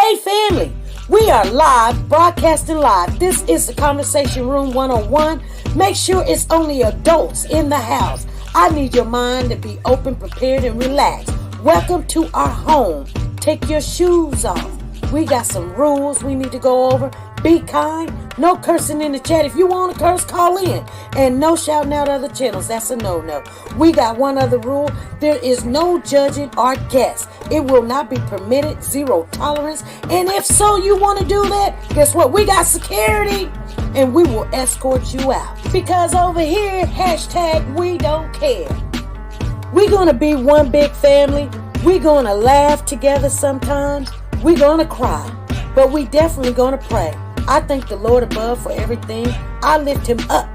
Hey family, we are live, broadcasting live. This is the Conversation Room 101. Make sure it's only adults in the house. I need your mind to be open, prepared, and relaxed. Welcome to our home. Take your shoes off. We got some rules we need to go over. Be kind. No cursing in the chat. If you want to curse, call in. And no shouting out other channels. That's a no-no. We got one other rule. There is no judging our guests. It will not be permitted. Zero tolerance. And if so, you want to do that, guess what? We got security. And we will escort you out. Because over here, hashtag we don't care. We're going to be one big family. We're going to laugh together sometimes. We're going to cry. But we definitely going to pray. I thank the Lord above for everything. I lift him up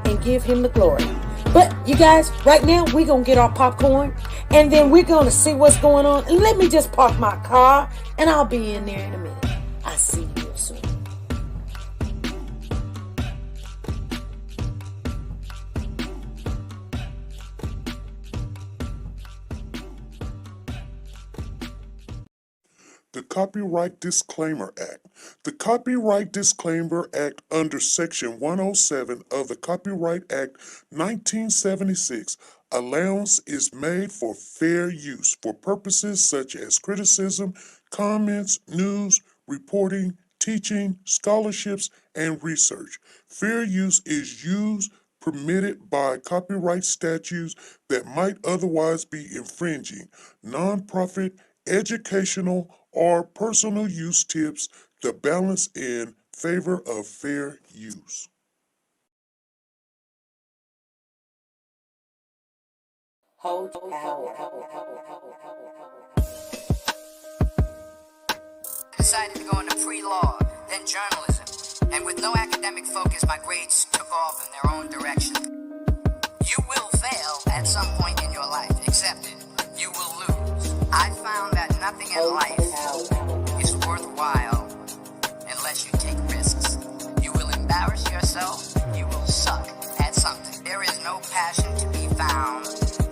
and give him the glory. But you guys, right now, we're going to get our popcorn. And then we're going to see what's going on. And let me just park my car. And I'll be in there in a minute. I'll see you real soon. The Copyright Disclaimer Act. The Copyright Disclaimer Act under Section 107 of the Copyright Act 1976, allowance is made for fair use for purposes such as criticism, comments, news, reporting, teaching, scholarships, and research. Fair use is used permitted by copyright statutes that might otherwise be infringing. Nonprofit, educational, or personal use tips the balance in favor of fair use. Decided to go into pre-law, then journalism, and with no academic focus, my grades took off in their own direction. You will fail at some point in your life, accept it. You will lose. I found that nothing in life is worthwhile unless you take risks. You will embarrass yourself, you will suck at something. There is no passion to be found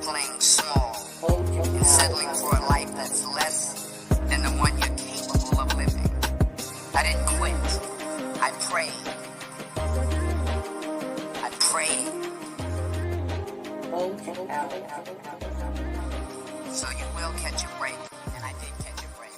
playing small and settling for a life that's less than the one you're capable of living. I didn't quit. I prayed. I prayed. So you will catch a break, and I did catch a break.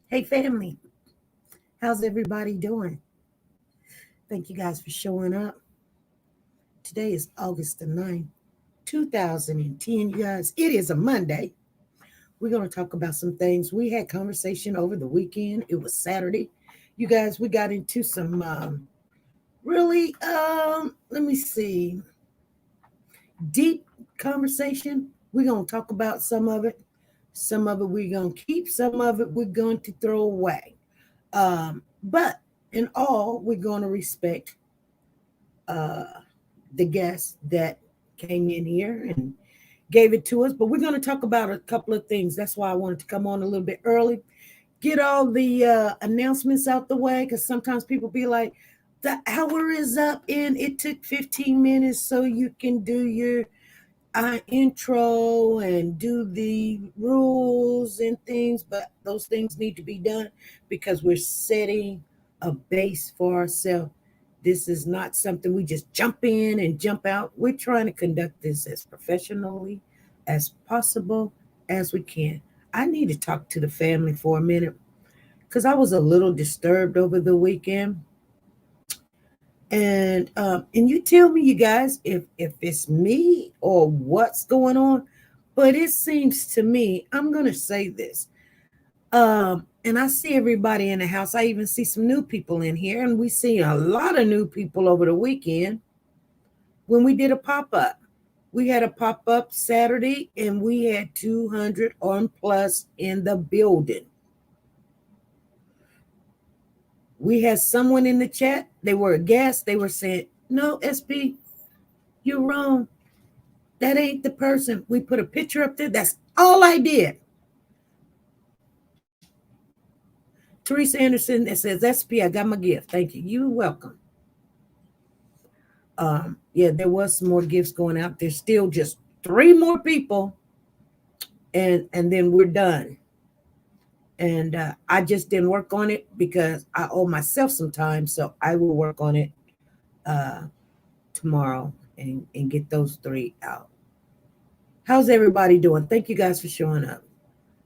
Hey family, how's everybody doing? Thank you guys for showing up. Today is August the 9th, 2010. You guys, it is a Monday. We're going to talk about some things. We had conversation over the weekend. It was Saturday. You guys, we got into some let me see, deep conversation. We're going to talk about some of it. Some of it we're going to keep. Some of it we're going to throw away. But in all, we're going to respect the guests that came in here and gave it to us. But we're going to talk about a couple of things. That's why I wanted to come on a little bit early. Get all the announcements out the way, because sometimes people be like, the hour is up and it took 15 minutes so you can do your intro and do the rules and things, but those things need to be done because we're setting a base for ourselves. This is not something we just jump in and jump out. We're trying to conduct this as professionally as possible as we can. I need to talk to the family for a minute because I was a little disturbed over the weekend. And you tell me, you guys, if it's me or what's going on. But it seems to me, I'm going to say this. And I see everybody in the house. I even see some new people in here. And we see a lot of new people over the weekend when we did a pop-up. We had a pop-up Saturday, and we had 200 or plus in the building. We had someone in the chat. They were a guest. They were saying, no, SB, you're wrong. That ain't the person. We put a picture up there. That's all I did. Teresa Anderson that says, SP, I got my gift. Thank you. You're welcome. Yeah, there was some more gifts going out. There's still just 3 more people, and then we're done. And I just didn't work on it because I owe myself some time, so I will work on it tomorrow and get those 3 out. How's everybody doing? Thank you guys for showing up.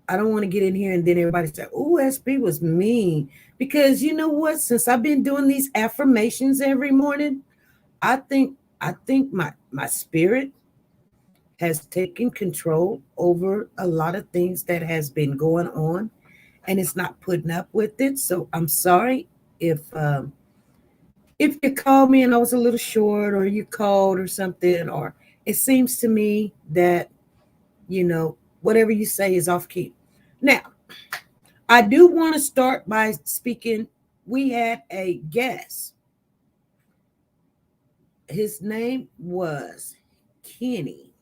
I don't want to get in here and then everybody say, "Oh, SP was mean," because you know what? Since I've been doing these affirmations every morning, I think my spirit has taken control over a lot of things that has been going on, and it's not putting up with it. So I'm sorry if you called me and I was a little short, or you called or something, or it seems to me that, you know, whatever you say is off key. Now, I do want to start by speaking. We had a guest. His name was Kenny.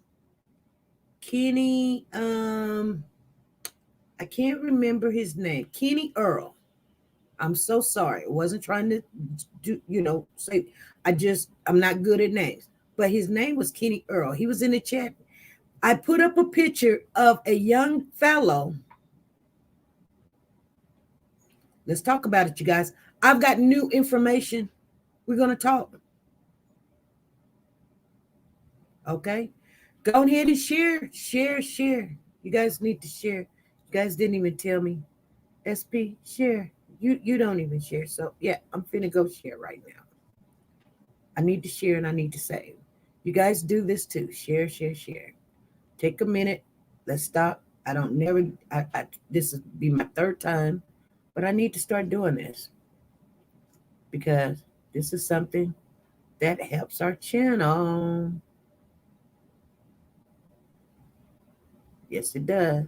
I can't remember his name. Kenny Earl. I'm so sorry. I wasn't trying to say, I'm not good at names. But his name was Kenny Earl. He was in the chat. I put up a picture of a young fellow. Let's talk about it, you guys. I've got new information. We're going to talk. Okay? Go ahead and share. You guys need to share. You guys didn't even tell me. SP, share. You don't even share. So, yeah, I'm finna go share right now. I need to share and I need to save. You guys do this too. Share. Take a minute. Let's stop. This will be my 3rd time, but I need to start doing this because this is something that helps our channel. Yes, it does.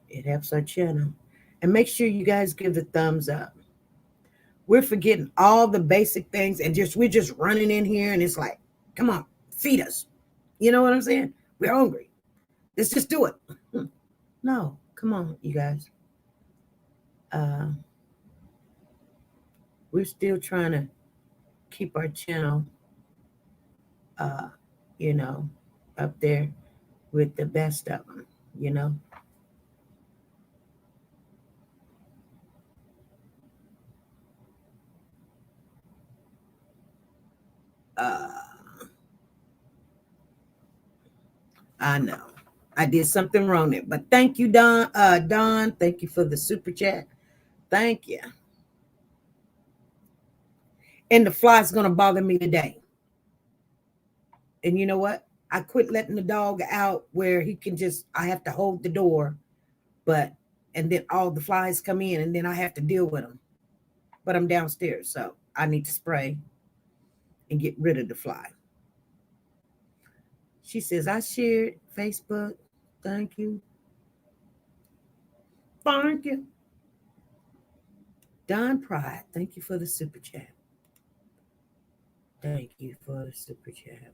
It helps our channel. And make sure you guys give the thumbs up. We're forgetting all the basic things and we're just running in here and it's like, come on, feed us. You know what I'm saying? We're hungry. Let's just do it. No, come on, you guys. We're still trying to keep our channel, up there with the best of them, I know I did something wrong there, but thank you, Don. Don, thank you for the super chat. Thank you. And the fly's gonna bother me today. And you know what? I quit letting the dog out where he can I have to hold the door, and then all the flies come in and then I have to deal with them. But I'm downstairs, so I need to spray and get rid of the fly. She says, I shared Facebook. Thank you. Thank you. Don Pride, thank you for the super chat. Thank you for the super chat.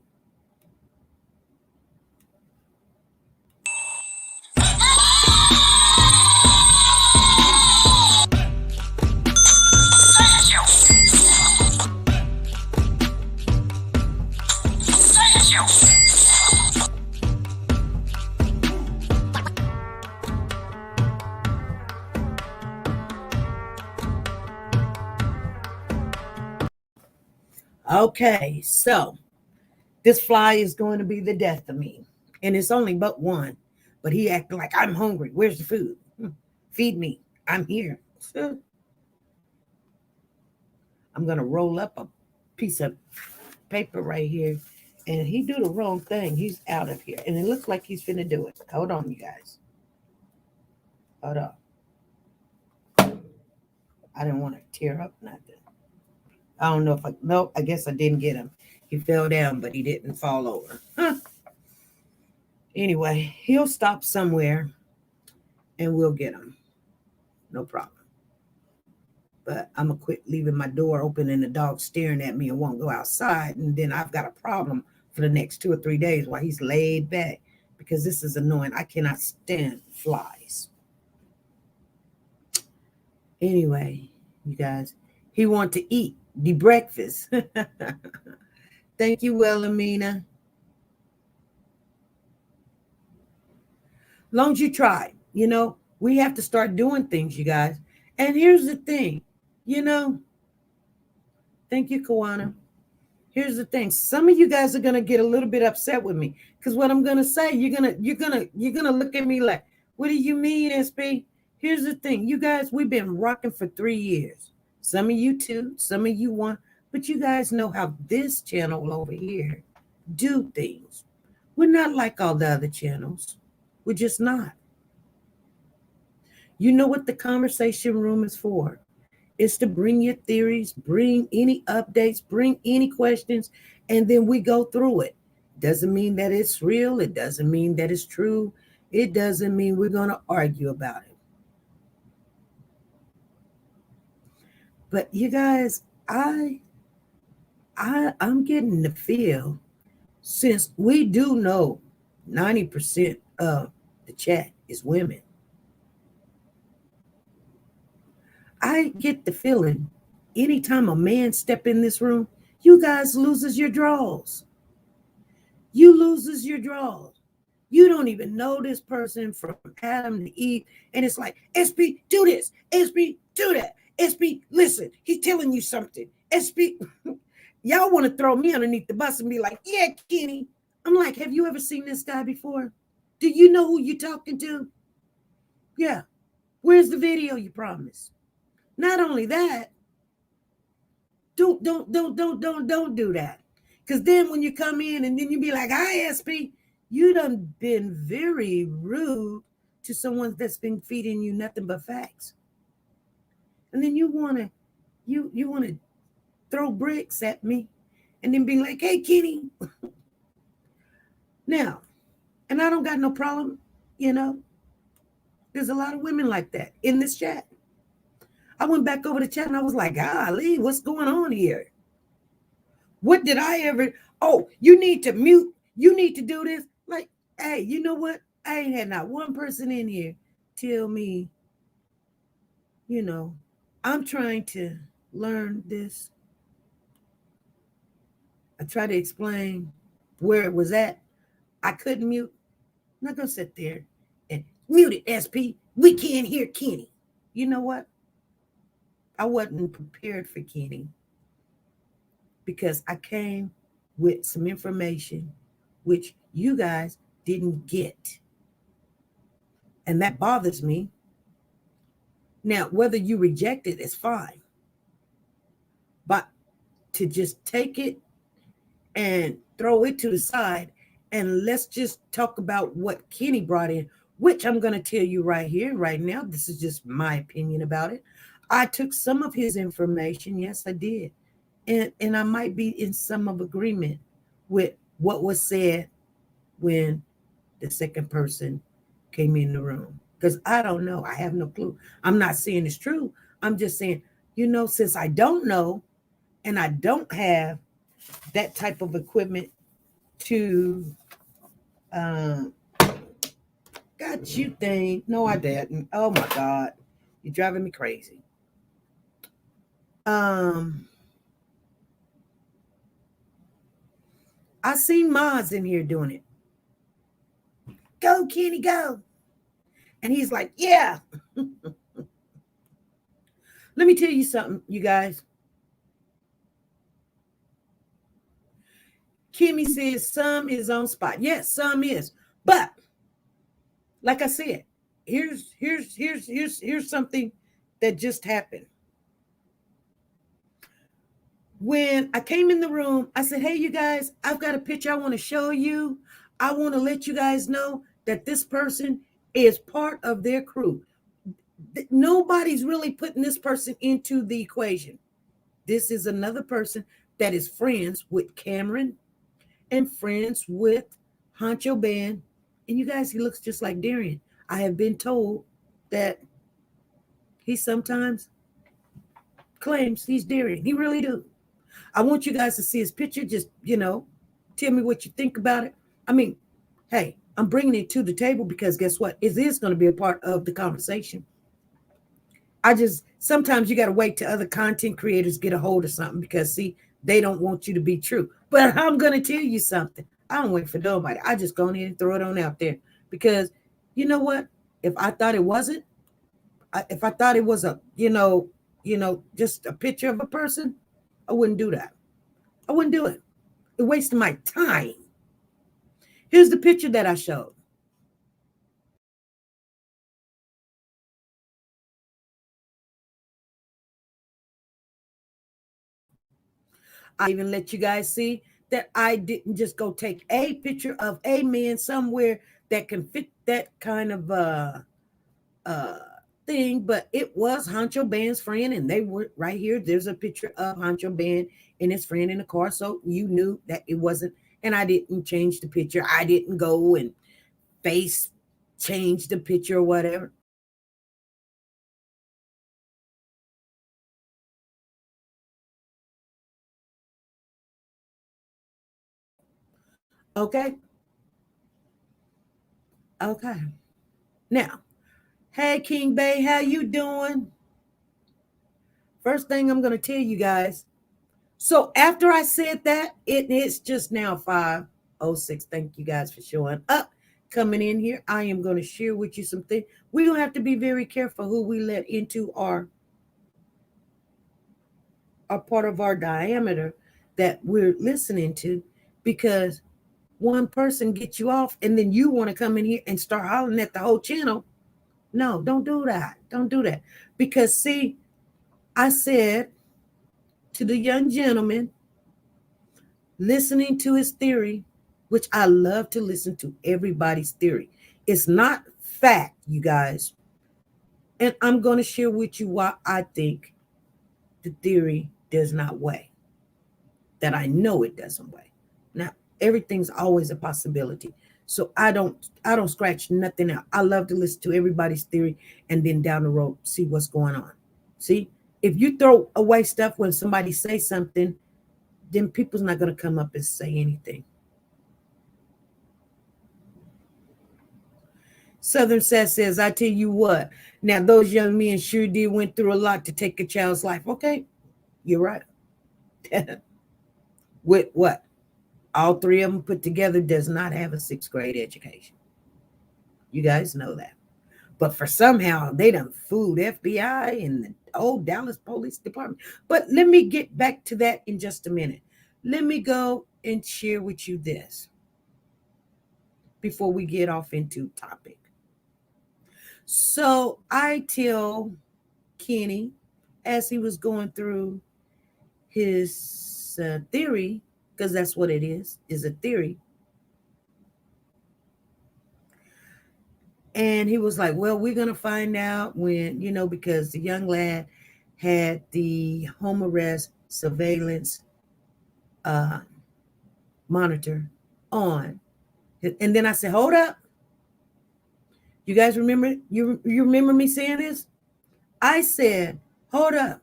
Okay, so this fly is going to be the death of me. And it's only but one. But he acting like I'm hungry. Where's the food? Feed me. I'm here. I'm going to roll up a piece of paper right here. And he do the wrong thing. He's out of here. And it looks like he's finna do it. Hold on, you guys. Hold on. I didn't want to tear up nothing. I don't know if I guess I didn't get him. He fell down, but he didn't fall over. Anyway, he'll stop somewhere and we'll get him. No problem. But I'm going to quit leaving my door open and the dog staring at me and won't go outside. And then I've got a problem for the next 2 or 3 days while he's laid back because this is annoying. I cannot stand flies. Anyway, you guys, he want to eat the breakfast. Thank you, Wilhelmina. Long as you try, we have to start doing things, you guys. And here's the thing, thank you, Kawana. Here's the thing. Some of you guys are gonna get a little bit upset with me because what I'm gonna say, you're gonna look at me like, what do you mean, SB? Here's the thing, you guys, we've been rocking for 3 years. Some of you 2, some of you 1, but you guys know how this channel over here do things. We're not like all the other channels. We're just not. You know what the conversation room is for. It's to bring your theories, bring any updates, bring any questions, and then we go through it. Doesn't mean that it's real. It doesn't mean that it's true. It doesn't mean we're going to argue about it. But you guys, I'm getting the feel, since we do know 90% of the chat is women, I get the feeling anytime a man step in this room, you guys loses your draws. You loses your draws. You don't even know this person from Adam to Eve. And it's like, SB, do this. SB, do that. SB, listen, he's telling you something. SB, y'all want to throw me underneath the bus and be like, yeah, Kenny. I'm like, have you ever seen this guy before? Do you know who you're talking to? Yeah. Where's the video you promised? Not only that, don't do that. Because then when you come in and then you be like, hi, SP, you done been very rude to someone that's been feeding you nothing but facts. And then you want to throw bricks at me and then be like, hey, Kenny. Now, and I don't got no problem, there's a lot of women like that in this chat. I went back over the chat and I was like, golly, what's going on here? What did I ever? Oh, you need to mute. You need to do this. Like, hey, you know what? I ain't had not one person in here tell me, I'm trying to learn this. I try to explain where it was at. I couldn't mute. I'm not going to sit there and mute it, SP. We can't hear Kenny. You know what? I wasn't prepared for Kenny because I came with some information which you guys didn't get. And that bothers me. Now, whether you reject it is fine. But to just take it and throw it to the side and let's just talk about what Kenny brought in, which I'm going to tell you right here, right now. This is just my opinion about it. I took some of his information. Yes, I did. And I might be in some of agreement with what was said when the second person came in the room. Because I don't know. I have no clue. I'm not saying it's true. I'm just saying, since I don't know and I don't have that type of equipment to got you thing. No, I didn't. Oh my God. You're driving me crazy. I seen Maz in here doing it. Go, Kenny, go. And he's like, yeah. Let me tell you something, you guys. Kimmy says some is on spot. Yes, some is. But like I said, here's something that just happened. When I came in the room, I said, hey, you guys, I've got a picture I want to show you. I want to let you guys know that this person is part of their crew. Nobody's really putting this person into the equation. This is another person that is friends with Cameron and friends with Honcho Band. And you guys, he looks just like Darian. I have been told that he sometimes claims he's Darian. He really do. I want you guys to see his picture. Just, tell me what you think about it. I mean, hey, I'm bringing it to the table because guess what? It is going to be a part of the conversation. Sometimes you got to wait till other content creators get a hold of something because, see, they don't want you to be true. But I'm going to tell you something. I don't wait for nobody. I just go ahead and throw it on out there because you know what? If I thought it wasn't, if I thought it was just a picture of a person, I wouldn't do that. I wouldn't do it. It wasted my time. Here's the picture that I showed. I even let you guys see that I didn't just go take a picture of a man somewhere that can fit that kind of thing, but it was Honcho Band's friend, and they were right here. There's a picture of Honcho Band and his friend in the car, so you knew that it wasn't. And I didn't change the picture. I didn't go and face change the picture or whatever. Okay. Okay. Now, hey King Bay, how you doing? First thing I'm going to tell you guys. So after I said that, it's just now 5:06. Thank you guys for showing up, coming in here. I am going to share with you some things. We're going to have to be very careful who we let into our part of our diameter that we're listening to, because one person gets you off and then you want to come in here and start hollering at the whole channel. No, don't do that. Don't do that. Because see, I said to the young gentleman, listening to his theory, which I love to listen to everybody's theory. It's not fact, you guys. And I'm going to share with you why I think the theory does not weigh. That I know it doesn't weigh. Now, everything's always a possibility. So I don't scratch nothing out. I love to listen to everybody's theory and then down the road see what's going on. See, if you throw away stuff when somebody says something, then people's not going to come up and say anything. Southern says, I tell you what, now those young men sure did went through a lot to take a child's life. Okay, you're right. With what? All three of them put together does not have a 6th grade education. You guys know that. But for somehow they done fooled FBI and the old Dallas Police Department. But let me get back to that in just a minute. Let me go and share with you this before we get off into topic. So I tell Kenny, as he was going through his theory, because that's what it is a theory. And he was like, well, we're going to find out when, because the young lad had the home arrest surveillance monitor on. And then I said, hold up. You guys remember, you remember me saying this? I said, hold up.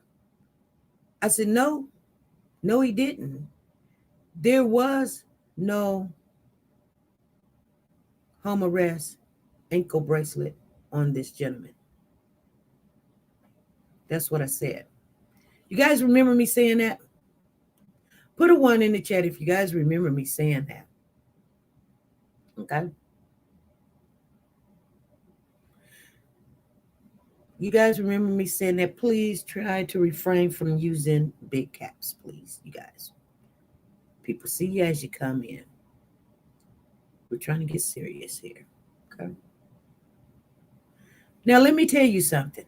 I said, no, he didn't. There was no home arrest ankle bracelet on this gentleman. That's what I said. You guys remember me saying that? Put a 1 in the chat if you guys remember me saying that. Okay. You guys remember me saying that? Please try to refrain from using big caps, please, you guys. People see you as you come in. We're trying to get serious here. Okay. Now, let me tell you something.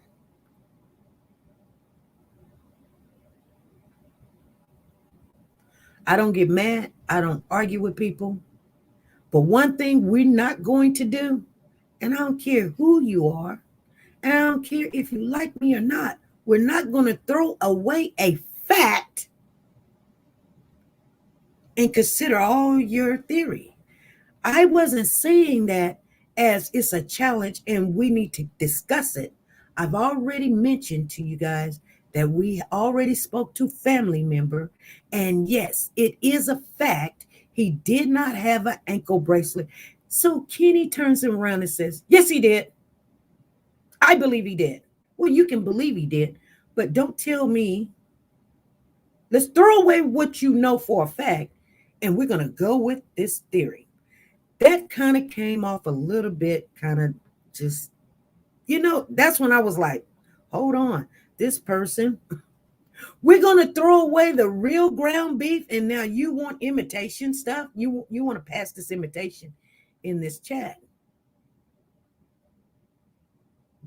I don't get mad. I don't argue with people. But one thing we're not going to do, and I don't care who you are, and I don't care if you like me or not, we're not going to throw away a fact and consider all your theory. I wasn't saying that as it's a challenge and we need to discuss it. I've already mentioned to you guys that we already spoke to family member, and yes, it is a fact. He did not have an ankle bracelet. So Kenny turns him around and says, yes, he did. I believe he did. Well, you can believe he did, but don't tell me. Let's throw away what you know for a fact, and we're going to go with this theory. That kind of came off a little bit, kind of just, that's when I was like, hold on, this person, we're going to throw away the real ground beef, and now you want imitation stuff? You want to pass this imitation in this chat.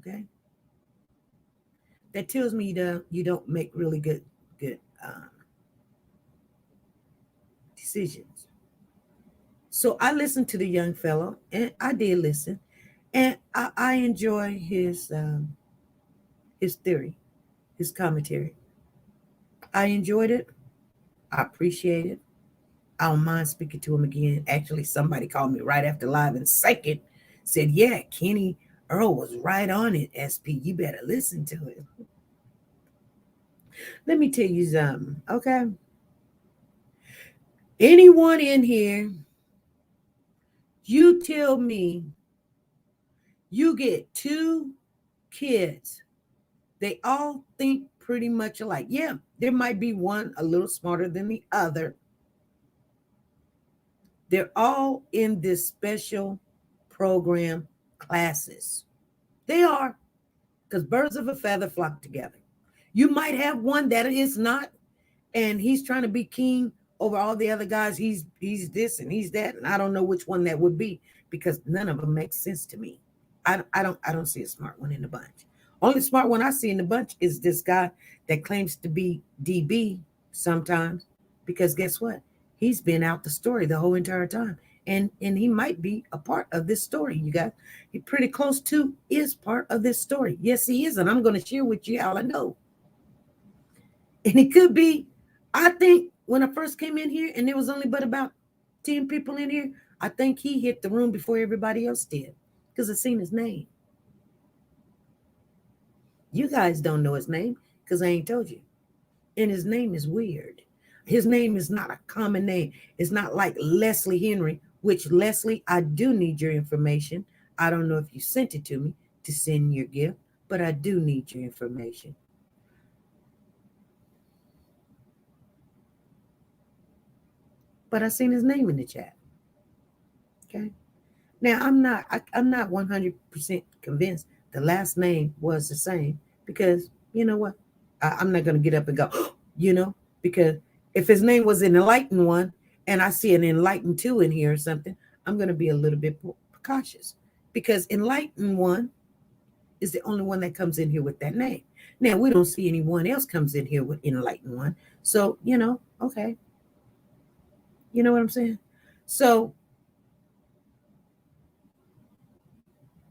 Okay? That tells me you don't make really good decisions. So I listened to the young fellow, and I did listen, and I enjoy his theory, his commentary. I enjoyed it. I appreciate it. I don't mind speaking to him again. Actually, somebody called me right after live and second said, yeah, Kenny Earl was right on it, SP. You better listen to it. Let me tell you something, okay? Anyone in here, you tell me you get two kids, they all think pretty much alike. Yeah, there might be one a little smarter than the other. They're all in this special program classes. They are, because birds of a feather flock together. You might have one that is not, and he's trying to be king over all the other guys. He's this and he's that, and I don't know which one that would be, because none of them make sense to me. I don't see a smart one in the bunch. Only smart one I see in the bunch is this guy that claims to be DB sometimes, because guess what? He's been out the story the whole entire time. And he might be a part of this story, you guys. He pretty close to is part of this story. Yes, he is. And I'm going to share with you how I know. And it could be, I think when I first came in here and there was only but about 10 people in here, I think he hit the room before everybody else did, because I seen his name. You guys don't know his name because I ain't told you. And his name is weird. His name is not a common name. It's not like Leslie Henry, which, Leslie, I do need your information. I don't know if you sent it to me to send your gift, but I do need your information. But I seen his name in the chat. Okay. Now I'm not 100% convinced the last name was the same, because you know what? I'm not going to get up and go, because if his name was an enlightened one and I see an enlightened two in here or something, I'm going to be a little bit cautious, because enlightened one is the only one that comes in here with that name. Now we don't see anyone else comes in here with enlightened one. So, okay. You know what I'm saying? So,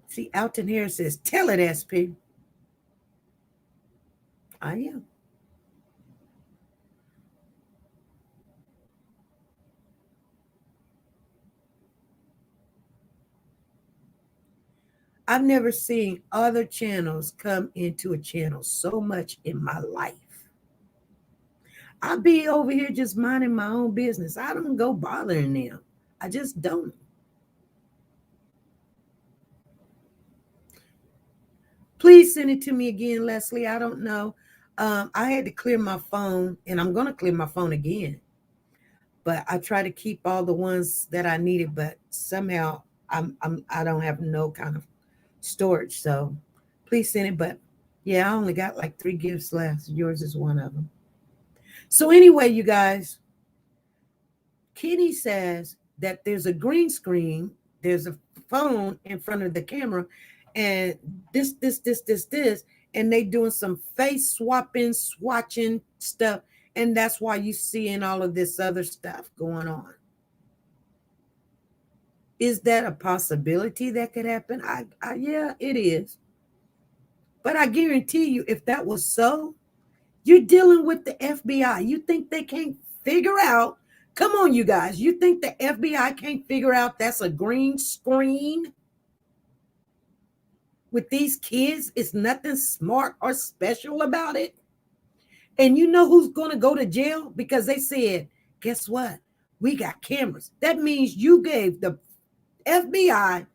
see, Alton Harris says, tell it, SP. I am. I've never seen other channels come into a channel so much in my life. I'll be over here just minding my own business. I don't go bothering them. I just don't. Please send it to me again, Leslie. I don't know. I had to clear my phone, and I'm going to clear my phone again. But I try to keep all the ones that I needed, but somehow I don't have no kind of storage. So please send it. But yeah, I only got like 3 gifts left. Yours is one of them. So anyway, you guys, Kenny says that there's a green screen, there's a phone in front of the camera, and this, and they doing some face swapping, swatching stuff, and that's why you seeing all of this other stuff going on. Is that a possibility that could happen? Yeah, it is. But I guarantee you, if that was so, you're dealing with the FBI. You think they can't figure out? Come on, you guys. You think the FBI can't figure out that's a green screen? With these kids, it's nothing smart or special about it. And you know who's going to go to jail? Because they said, guess what? We got cameras. That means you gave the FBI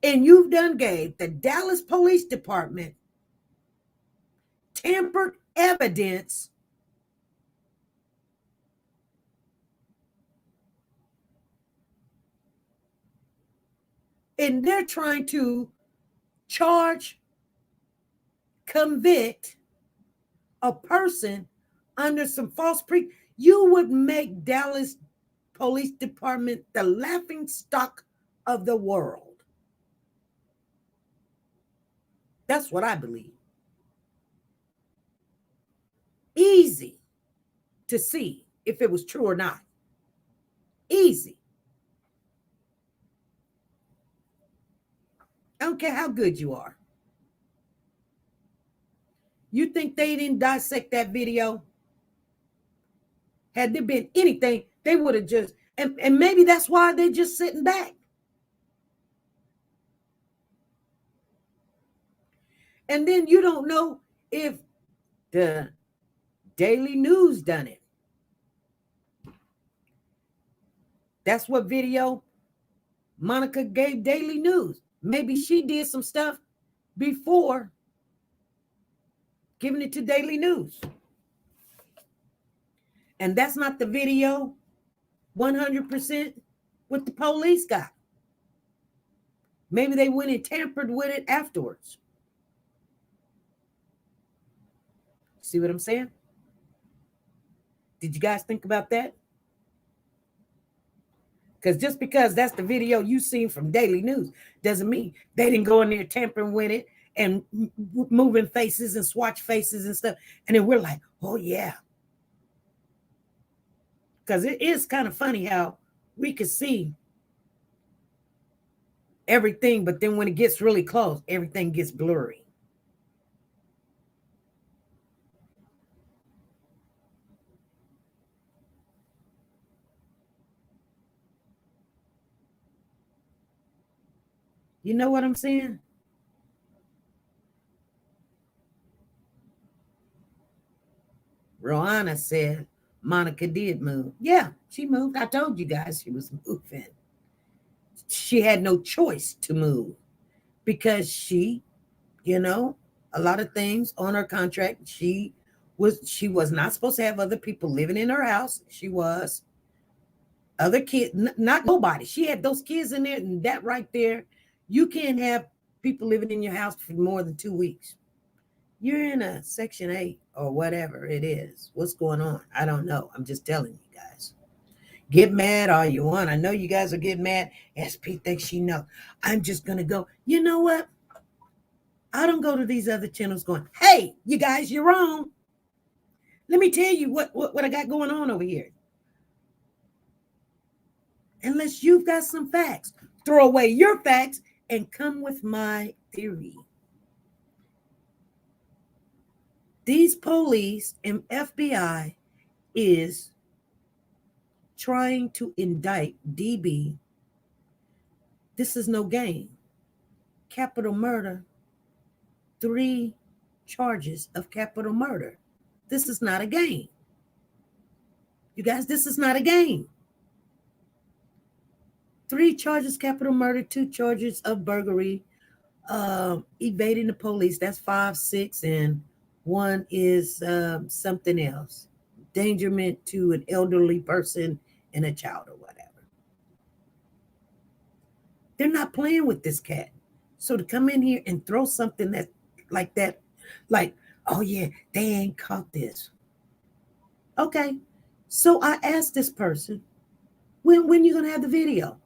and you've done gave the Dallas Police Department tampered evidence, and they're trying to charge, convict a person under some false you would make Dallas Police Department the laughing stock of the world. That's what I believe. Easy to see if it was true or not. Easy. I don't care how good you are. You think they didn't dissect that video? Had there been anything, they would have just, and maybe that's why they're just sitting back. And then you don't know if the Daily News done it. That's what video Monica gave Daily News. Maybe she did some stuff before giving it to Daily News. And that's not the video 100% what the police got. Maybe they went and tampered with it afterwards. See what I'm saying? Did you guys think about that? Because just because that's the video you seen from Daily News doesn't mean they didn't go in there tampering with it and moving faces and swatch faces and stuff. And then we're like, oh, yeah. Because it is kind of funny how we could see everything, but then when it gets really close, everything gets blurry. You know what I'm saying? Roanna said Monica did move. Yeah, she moved. I told you guys she was moving. She had no choice to move because she, a lot of things on her contract. She was not supposed to have other people living in her house. She was other kids, not nobody. She had those kids in there, and that right there, you can't have people living in your house for more than 2 weeks. You're in a Section 8 or whatever it is. What's going on? I don't know. I'm just telling you guys. Get mad all you want. I know you guys are getting mad. SP thinks she knows. I'm just going to go. You know what? I don't go to these other channels going, hey, you guys, you're wrong. Let me tell you what I got going on over here. Unless you've got some facts. Throw away your facts and come with my theory. These police and FBI is trying to indict DB. This is no game. Capital murder. 3 charges of capital murder. This is not a game. You guys, this is not a game. 3 charges, capital murder, 2 charges of burglary, evading the police. That's 5, 6, and 1 is something else. Endangerment to an elderly person and a child or whatever. They're not playing with this cat. So to come in here and throw something that like that, like, oh yeah, they ain't caught this. Okay. So I asked this person, when you going to have the video?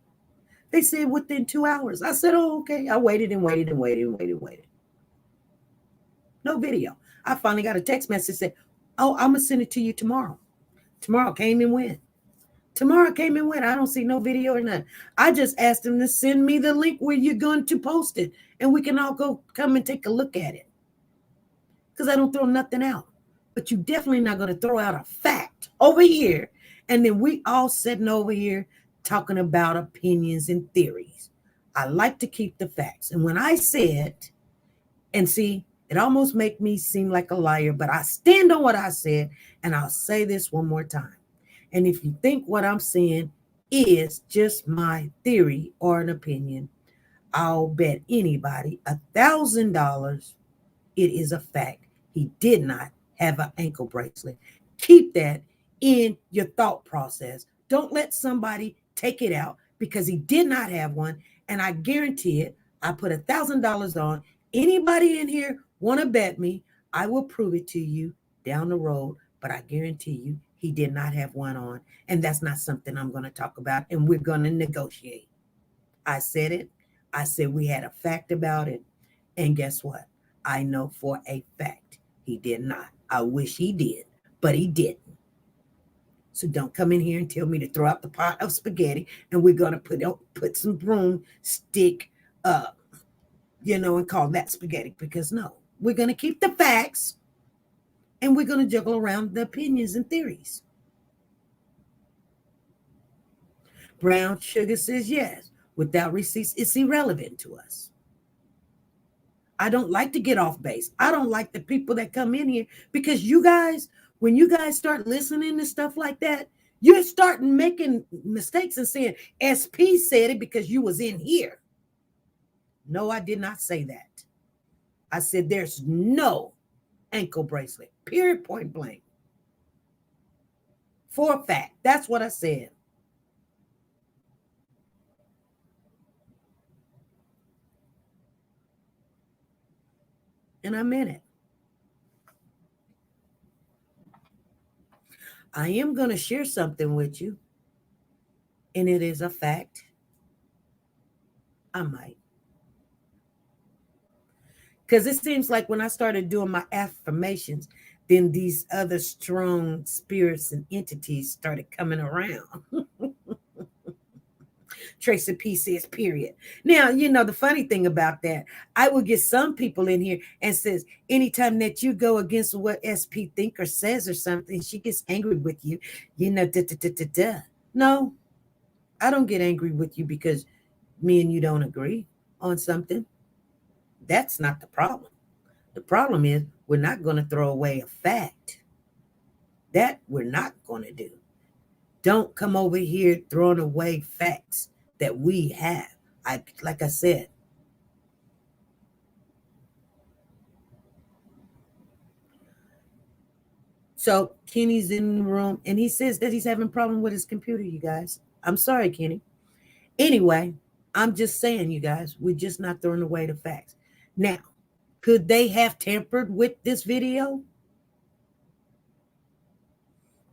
They said within 2 hours. I said, oh, okay. I waited and waited and waited and waited and waited. No video. I finally got a text message that said, oh, I'm going to send it to you tomorrow. Tomorrow came and went. Tomorrow came and went. I don't see no video or nothing. I just asked them to send me the link where you're going to post it, and we can all go come and take a look at it. Because I don't throw nothing out. But you're definitely not going to throw out a fact over here, and then we all sitting over here talking about opinions and theories. I like to keep the facts. And when I said, and see, it almost make me seem like a liar, but I stand on what I said, and I'll say this one more time. And if you think what I'm saying is just my theory or an opinion. I'll bet anybody $1,000 it is a fact he did not have an ankle bracelet. Keep that in your thought process. Don't let somebody take it out because he did not have one. And I guarantee it, I put $1,000 on. Anybody in here want to bet me? I will prove it to you down the road. But I guarantee you, he did not have one on. And that's not something I'm going to talk about. And we're going to negotiate. I said it. I said we had a fact about it. And guess what? I know for a fact he did not. I wish he did, but he didn't. So don't come in here and tell me to throw out the pot of spaghetti and we're going to put some broomstick up, and call that spaghetti, because no, we're going to keep the facts and we're going to juggle around the opinions and theories. Brown Sugar says yes. Without receipts, it's irrelevant to us. I don't like to get off base. I don't like the people that come in here because you guys, when you guys start listening to stuff like that, you're starting making mistakes and saying SP said it because you was in here. No, I did not say that. I said there's no ankle bracelet, period, point blank. For a fact. That's what I said. And I meant it. I am going to share something with you. And it is a fact. I might. Because it seems like when I started doing my affirmations, then these other strong spirits and entities started coming around. Tracy P says, period. Now, the funny thing about that, I will get some people in here and says, anytime that you go against what SP think or says or something, she gets angry with you, No, I don't get angry with you because me and you don't agree on something. That's not the problem. The problem is we're not going to throw away a fact. That we're not going to do. Don't come over here throwing away facts that we have. Like I said. So Kenny's in the room and he says that he's having a problem with his computer, you guys. I'm sorry, Kenny. Anyway, I'm just saying, you guys, we're just not throwing away the facts. Now, could they have tampered with this video?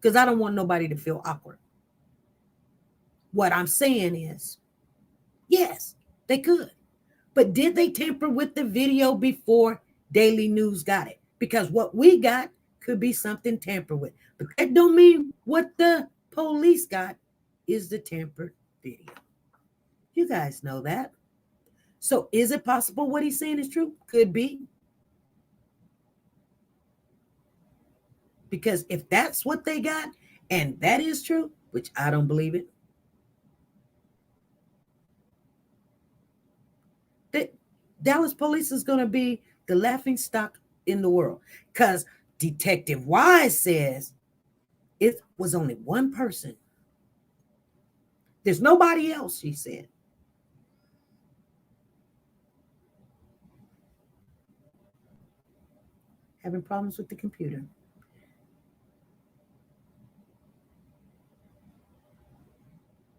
Because I don't want nobody to feel awkward. What I'm saying is, yes, they could. But did they tamper with the video before Daily News got it? Because what we got could be something tampered with. But that don't mean what the police got is the tampered video. You guys know that. So is it possible what he's saying is true? Could be. Because if that's what they got, and that is true, which I don't believe it, the Dallas police is going to be the laughing stock in the world. Because Detective Wise says it was only one person. There's nobody else, she said. Having problems with the computer.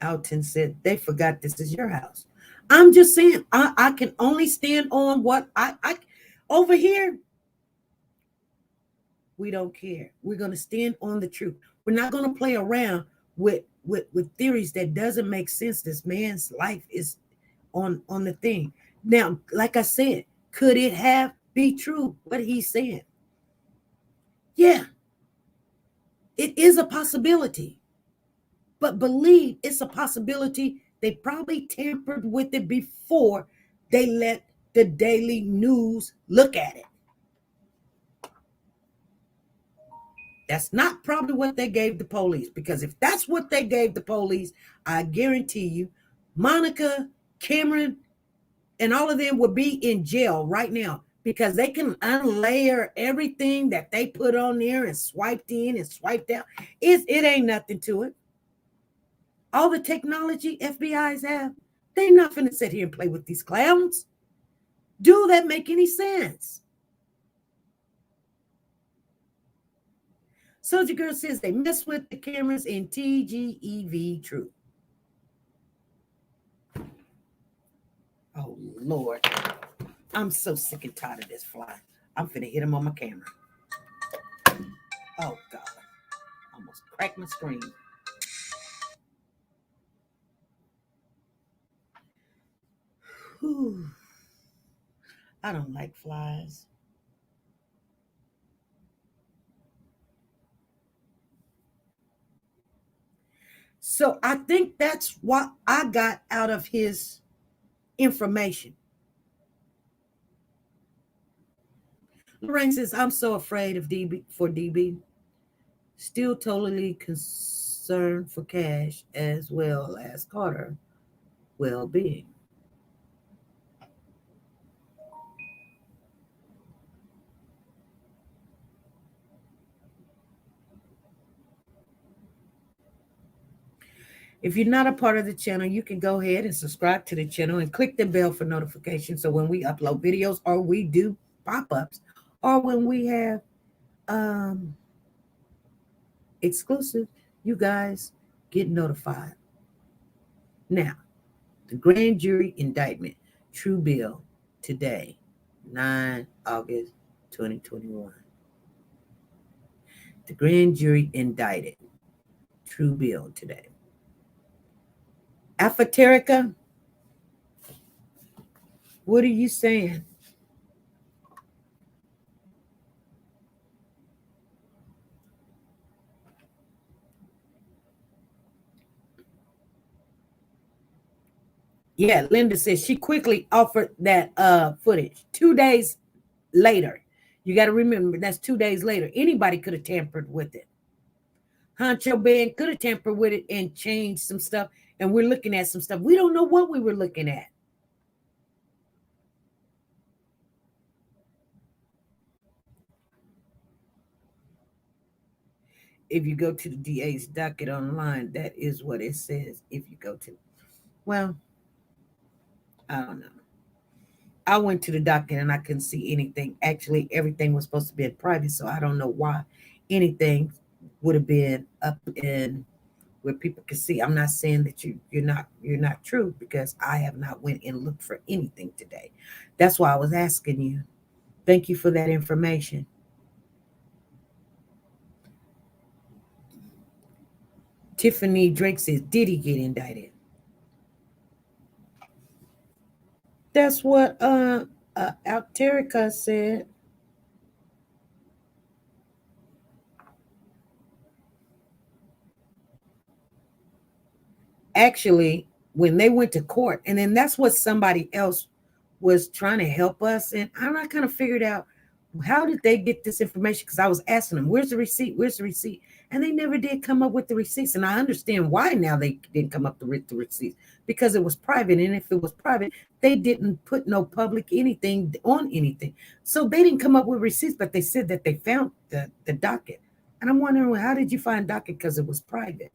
Alton said, they forgot this is your house. I'm just saying, I can only stand on what I over here. We don't care. We're going to stand on the truth. We're not going to play around with theories that doesn't make sense. This man's life is on the thing. Now, like I said, could it have be true what he's saying? Yeah, it is a possibility. But believe it's a possibility they probably tampered with it before they let the Daily News look at it. That's not probably what they gave the police, because if that's what they gave the police, I guarantee you, Monica, Cameron, and all of them would be in jail right now because they can unlayer everything that they put on there and swiped in and swiped out. It ain't nothing to it. all the technology FBI's have, they're not finna sit here and play with these clowns. Do that make any sense? Soldier Girl says they mess with the cameras in TGEV True. Oh, Lord. I'm so sick and tired of this fly. I'm finna hit him on my camera. Oh, God. Almost cracked my screen. Whew. I don't like flies. So I think that's what I got out of his information. Lorraine says, I'm so afraid of DB. Still totally concerned for Cash as well as Carter well-being. If you're not a part of the channel, you can go ahead and subscribe to the channel and click the bell for notifications. So when we upload videos or we do pop-ups or when we have exclusive, you guys get notified. Now, the grand jury indictment, true bill today, 9 August 2021. The grand jury indicted, true bill today. TeNika, what are you saying? Yeah, Linda says she quickly offered that footage 2 days later. You got to remember, that's 2 days later. Anybody could have tampered with it. Honcho Band could have tampered with it and changed some stuff. And we're looking at some stuff. We don't know what we were looking at. If you go to the DA's docket online, that is what it says. If you go to, well, I don't know. I went to the docket and I couldn't see anything. Actually, everything was supposed to be in private, so I don't know why anything would have been up in where people can see. I'm not saying that you're not true, because I have not went and looked for anything today. That's why I was asking you. Thank you for that information. Tiffany Drake says, did he get indicted? That's what TeNika said. Actually, when they went to court, and then that's what somebody else was trying to help us. And I kind of figured out, how did they get this information? Because I was asking them, where's the receipt? Where's the receipt? And they never did come up with the receipts. And I understand why now they didn't come up with the receipts, because it was private. And if it was private, they didn't put no public anything on anything. So they didn't come up with receipts, but they said that they found the docket. And I'm wondering, well, how did you find docket? Because it was private.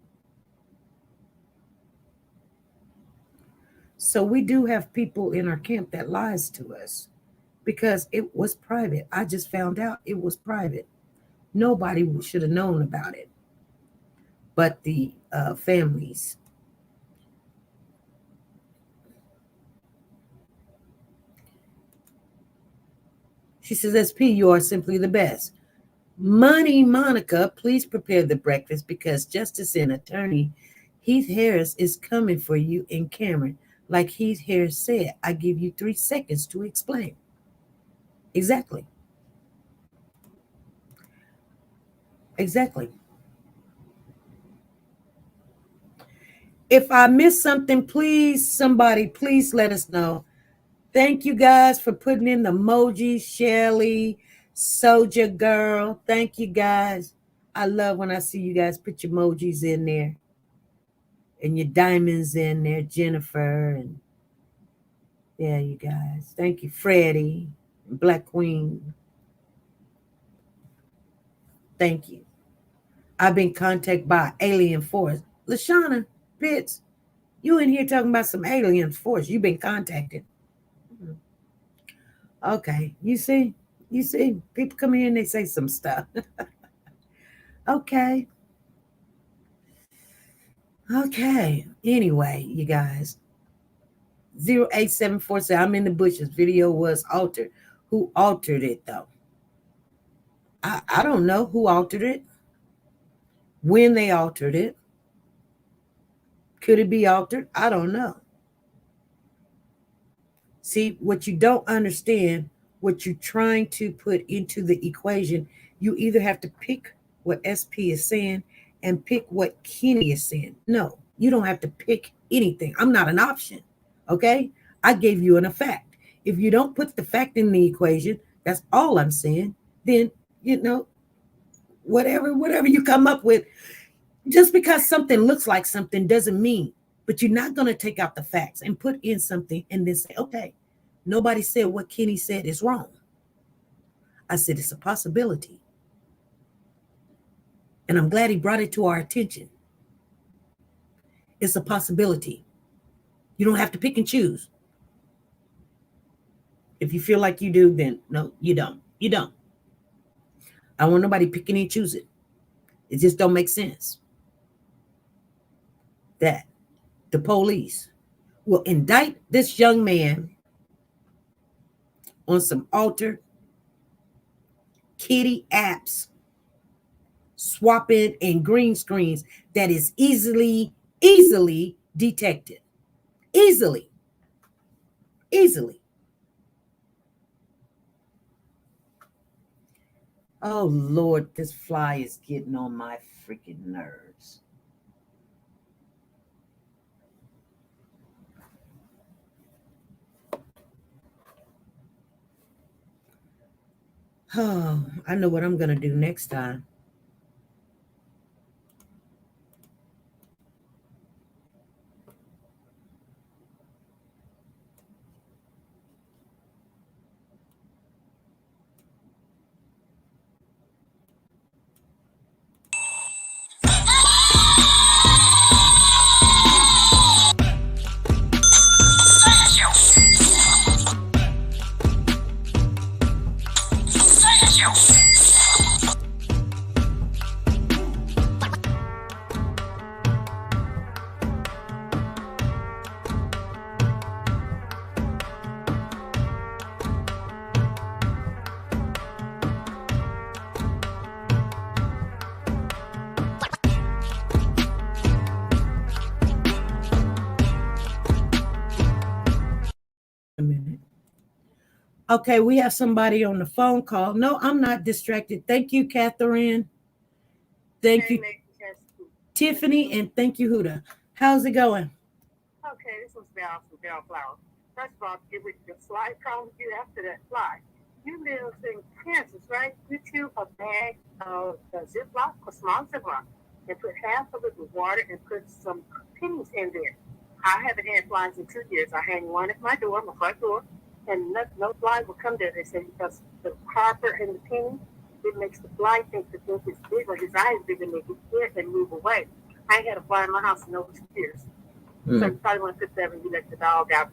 So we do have people in our camp that lies to us because it was private. I just found out it was private. Nobody should have known about it but the families. She says, SP, you are simply the best. Money Monica, please prepare the breakfast, because Justice and Attorney Heath Harris is coming for you in Cameron. Like Heath Harris said, I give you 3 seconds to explain. Exactly. Exactly. If I missed something, please, somebody, please let us know. Thank you guys for putting in the emojis. Shelly, Soldier Girl, thank you guys. I love when I see you guys put your emojis in there and your diamonds in there, Jennifer. And yeah, you guys. Thank you, Freddie, Black Queen. Thank you. I've been contacted by Alien Force. Lashana, Pitts, you in here talking about some alien force. You've been contacted. Okay, you see, people come here and they say some stuff. Okay. Anyway, you guys, 0874 said, I'm in the bushes. Video was altered. Who altered it though? I don't know who altered it, when they altered it. Could it be altered? I don't know. See, what you don't understand, what you're trying to put into the equation, you either have to pick what SP is saying and pick what Kenny is saying. No, you don't have to pick anything. I'm not an option. Okay? I gave you a fact. If you don't put the fact in the equation, that's all I'm saying, then, whatever you come up with, just because something looks like something doesn't mean, but you're not going to take out the facts and put in something and then say, okay, nobody said what Kenny said is wrong. I said it's a possibility. And I'm glad he brought it to our attention. It's a possibility. You don't have to pick and choose. If you feel like you do, then no, you don't. You don't. I don't want nobody picking and choosing. It just don't make sense. That the police will indict this young man on some altered kitty apps, swapping and green screens that is easily detected. Easily. Oh, Lord, this fly is getting on my freaking nerves. Oh, I know what I'm going to do next time. A minute. Okay, we have somebody on the phone call. No, I'm not distracted. Thank you, Catherine. Thank you, Tiffany, and thank you, Huda. How's it going? Okay, this was Val from Bellflower. First of all, get with the fly problem you after that fly. You live in Kansas, right? You chew a bag of Ziploc, a small Ziploc, and put half of it with water and put some pennies in there. I haven't had flies in 2 years. I hang one at my door, my front door, and no fly will come there. They say because the copper and the penny, it makes the fly think the thing is bigger. His eye is bigger, and they get scared and move away. I ain't had a fly in my house in over 2 years. So you probably want to put that when you let the dog out.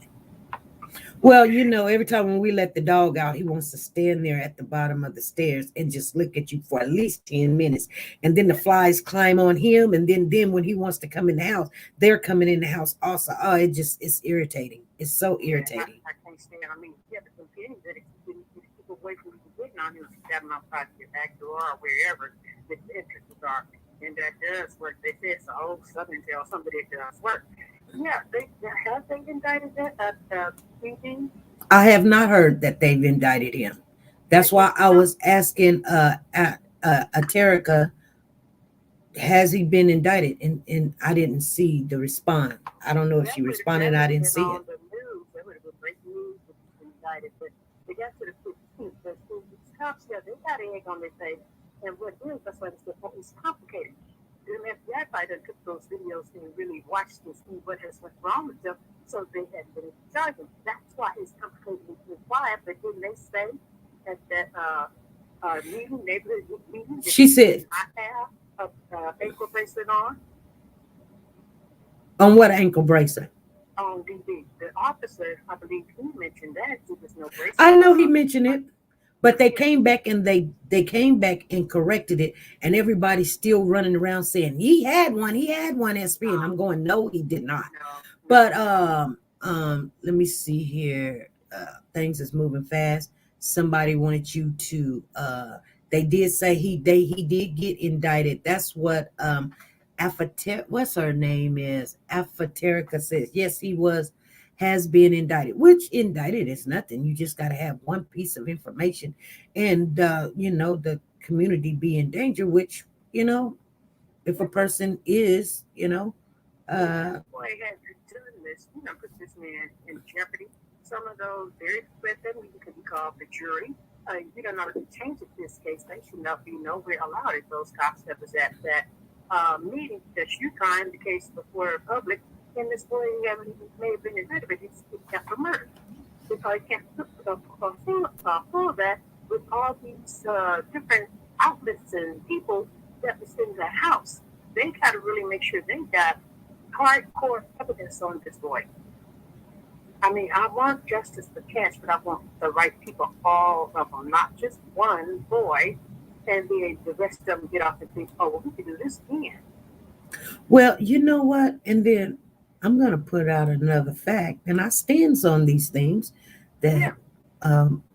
Well, every time when we let the dog out, he wants to stand there at the bottom of the stairs and just look at you for at least 10 minutes. And then the flies climb on him. And then when he wants to come in the house, they're coming in the house also. Oh, it's irritating. It's so irritating. I can't stand it. I mean, yeah, but some pennies that keep away from you getting on him, have them outside your back door or wherever the entrances are. And that does work. They say it's an old Southern tale, somebody that does work. Yeah, have they indicted that thinking? I have not heard that they've indicted him. That's why I was asking TeNika, has he been indicted? And I didn't see the response. I don't know if she responded. I didn't see it. The news, that would have been great news if he was indicted, but they got to the 15th. The cops, yeah, they got egg on their face. And what it is, that's why it's complicated. The FBI fighter took those videos and really watched to see what went wrong with them, so they hadn't been charged. That's why it's complicated with why. But didn't they say at that neighborhood meeting? She said, I have a ankle bracelet on. On what ankle bracelet? On the officer, I believe he mentioned that there was no bracelet. I know he mentioned it, but they came back and they came back and corrected it, and everybody's still running around saying he had one, SP, and I'm going, no, he did not. No. But let me see here. Things is moving fast. Somebody wanted you to they did say he did get indicted. That's what what's her name is? Afaterica says. Yes, he has been indicted. Which indicted is nothing. You just gotta have one piece of information and the community be in danger, which, if a person is, Boy had to do this, put this man in jeopardy. Some of those very that we could be called the jury. You don't know to change it this case. They should not be nowhere allowed if those cops that was at that meeting that you trying the case before the public, and this boy may have been indicted, but he's kept for murder. Because he can't fool that with all these different outlets and people that was in the house. They got to really make sure they got hardcore evidence on this boy. I mean, I want justice for Cash, but I want the right people, all of them, not just one boy, and then the rest of them get off and think, oh, well, we can do this again. Well, you know what? And then I'm going to put out another fact, and I stands on these things that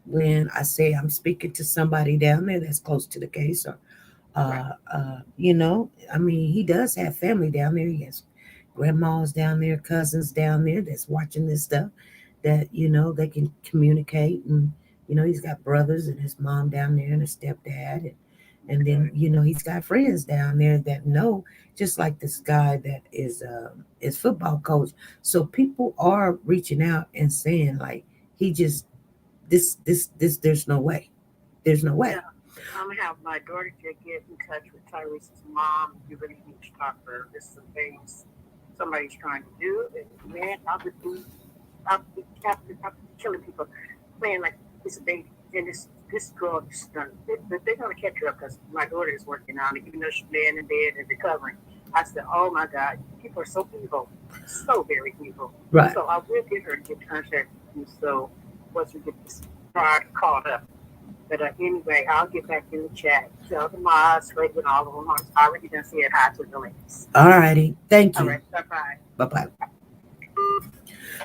when I say I'm speaking to somebody down there that's close to the case, or, I mean, he does have family down there. He has grandmas down there, cousins down there that's watching this stuff, that, they can communicate. And, he's got brothers and his mom down there and a stepdad. And then, he's got friends down there that know, just like this guy that is football coach. So people are reaching out and saying, like, he just, this, there's no way. There's no way. Yeah. I'm going to have my daughter to get in touch with Tyrese's mom. You really need to talk to her. There's some things somebody's trying to do. And man, I'll be killing people, playing like it's a baby. And this girl is done. They're going to catch her up because my daughter is working on it, even though she's laying in bed and recovering. I said, oh my God, people are so evil, so very evil. Right. So I will get her to get contact with you. So once we get this part caught up. But anyway, I'll get back in the chat. Tell the mods, Ray, and all of them. I already done said hi to the ladies. All righty. Thank you. All right. Bye-bye. Bye-bye.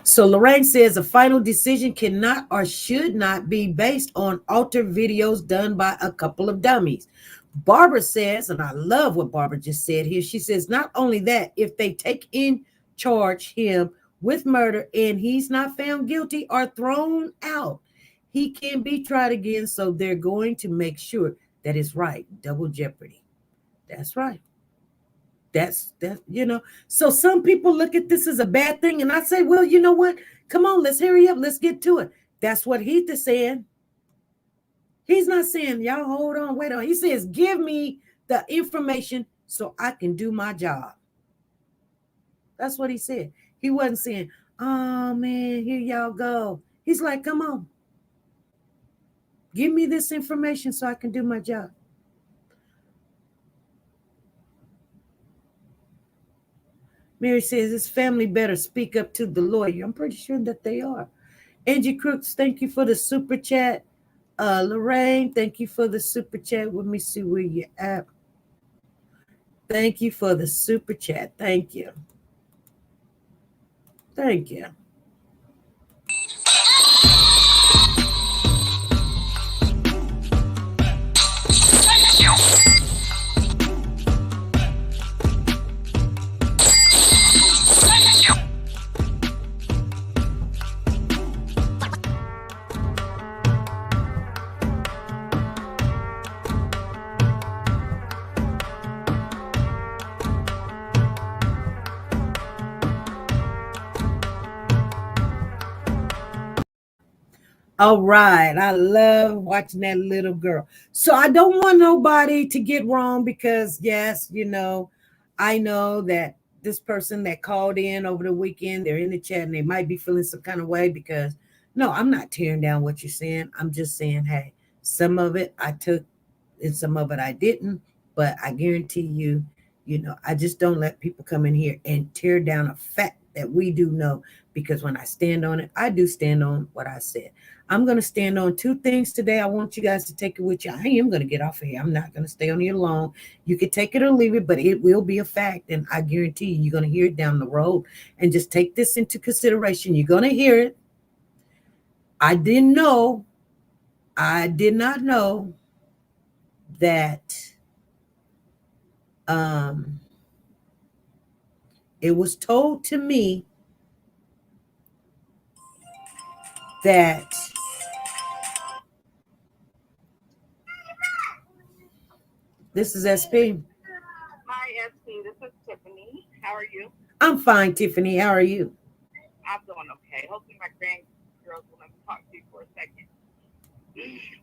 So Lorraine says a final decision cannot or should not be based on altered videos done by a couple of dummies. Barbara says, and I love what Barbara just said here. She says, not only that, if they take in charge him with murder and he's not found guilty or thrown out, he can be tried again. So they're going to make sure that it's right. Double jeopardy. That's right. That's so some people look at this as a bad thing, and I say, well, you know what? Come on, let's hurry up. Let's get to it. That's what Heath is saying. He's not saying, y'all hold on, wait on. He says, give me the information so I can do my job. That's what he said. He wasn't saying, oh man, here y'all go. He's like, come on. Give me this information so I can do my job. Mary says his family better speak up to the lawyer. I'm pretty sure that they are. Angie Crooks, thank you for the super chat. Lorraine, thank you for the super chat. Let me see where you're at. Thank you for the super chat. Thank you. Thank you. All right. I love watching that little girl. So I don't want nobody to get wrong because, yes, I know that this person that called in over the weekend, they're in the chat and they might be feeling some kind of way because, no, I'm not tearing down what you're saying. I'm just saying, hey, some of it I took and some of it I didn't. But I guarantee you, I just don't let people come in here and tear down a fact that we do know, because when I stand on it, I do stand on what I said. I'm going to stand on two things today. I want you guys to take it with you. I am going to get off of here. I'm not going to stay on here long. You can take it or leave it, but it will be a fact. And I guarantee you're going to hear it down the road. And just take this into consideration. You're going to hear it. I did not know that it was told to me that this is SP. Hi, SP. This is Tiffany. How are you? I'm fine, Tiffany. How are you? I'm doing okay. Hopefully my grandgirls will let me talk to you for a second.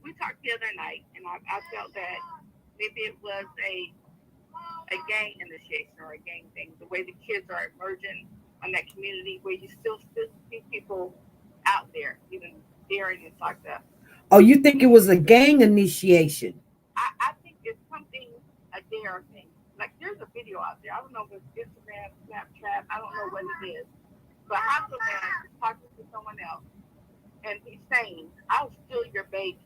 We talked the other night, and I felt that maybe it was a gang initiation or a gang thing. The way the kids are emerging on that community, where you still see people out there, even daring and like that. Oh, you think it was a gang initiation? I think it's something, a dare thing. Like, there's a video out there. I don't know if it's Instagram, Snapchat. I don't know what it is. But how the man is talking to someone else, and he's saying, "I'll steal your baby."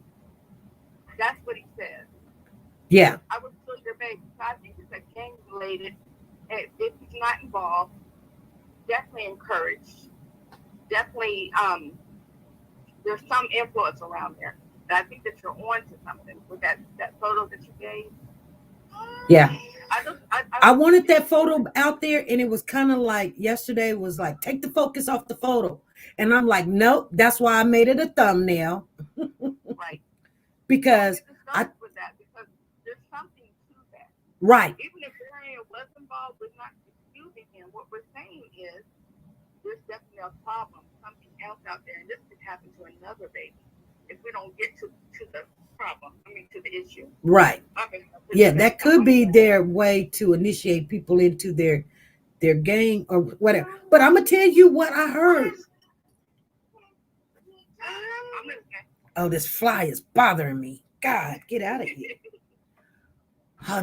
That's what he says. Yeah. I would steal your baby. So I think it's a gang related. And if he's not involved, definitely encouraged. Definitely, there's some influence around there. And I think that you're on to something with that photo that you gave. Yeah. I wanted that photo out there, and it was kind of like yesterday was like, take the focus off the photo. And I'm like, nope, that's why I made it a thumbnail. Right. Because with that, because there's something to that. Right. Even if Gernon was involved, we're not excusing him. What we're saying is there's definitely a problem, something else out there, and this could happen to another baby if we don't get to the problem. To the issue. Right. Yeah, that could be their way to initiate people into their gang or whatever. But I'm gonna tell you what I heard. Oh, this fly is bothering me. God, get out of here.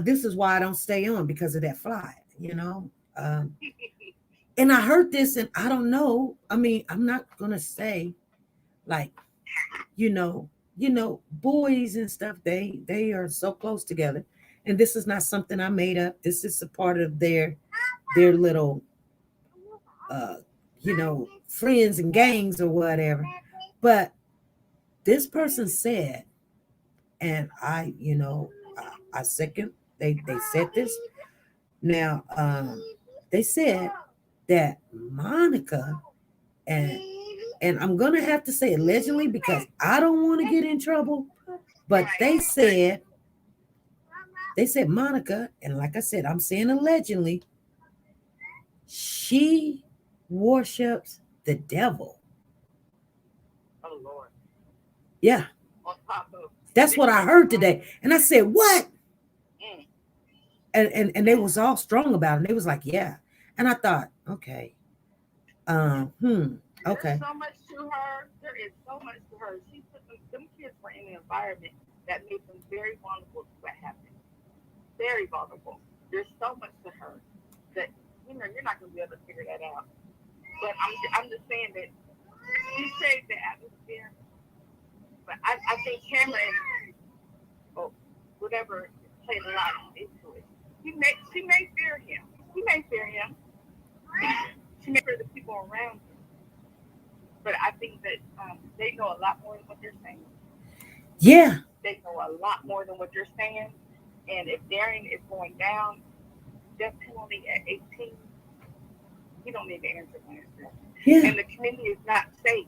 This is why I don't stay on, because of that fly, and I heard this, and I don't know. I'm not gonna say, like, boys and stuff, they are so close together. And this is not something I made up. This is a part of their little friends and gangs or whatever. But this person said, and I second, they said this. Now, they said that Monica, and I'm gonna have to say allegedly, because I don't want to get in trouble, but they said Monica, and like I said, I'm saying allegedly, she worships the devil. Oh, Lord. Yeah. That's what I heard today. And I said, what? And they was all strong about it. They was like, yeah. And I thought, okay. Okay. There's so much to her. There is so much to her. She put them kids were in an environment that made them very vulnerable to what happened. Very vulnerable. There's so much to her that you're not going to be able to figure that out. But I'm just saying that she saved the atmosphere. But I think Cameron, whatever, played a lot into it. She may fear him. She may fear him. She may fear the people around him. But I think that they know a lot more than what they're saying. Yeah. They know a lot more than what they're saying. And if Darren is going down, death penalty at 18, he don't need to answer for himself. Yeah. And the community is not safe.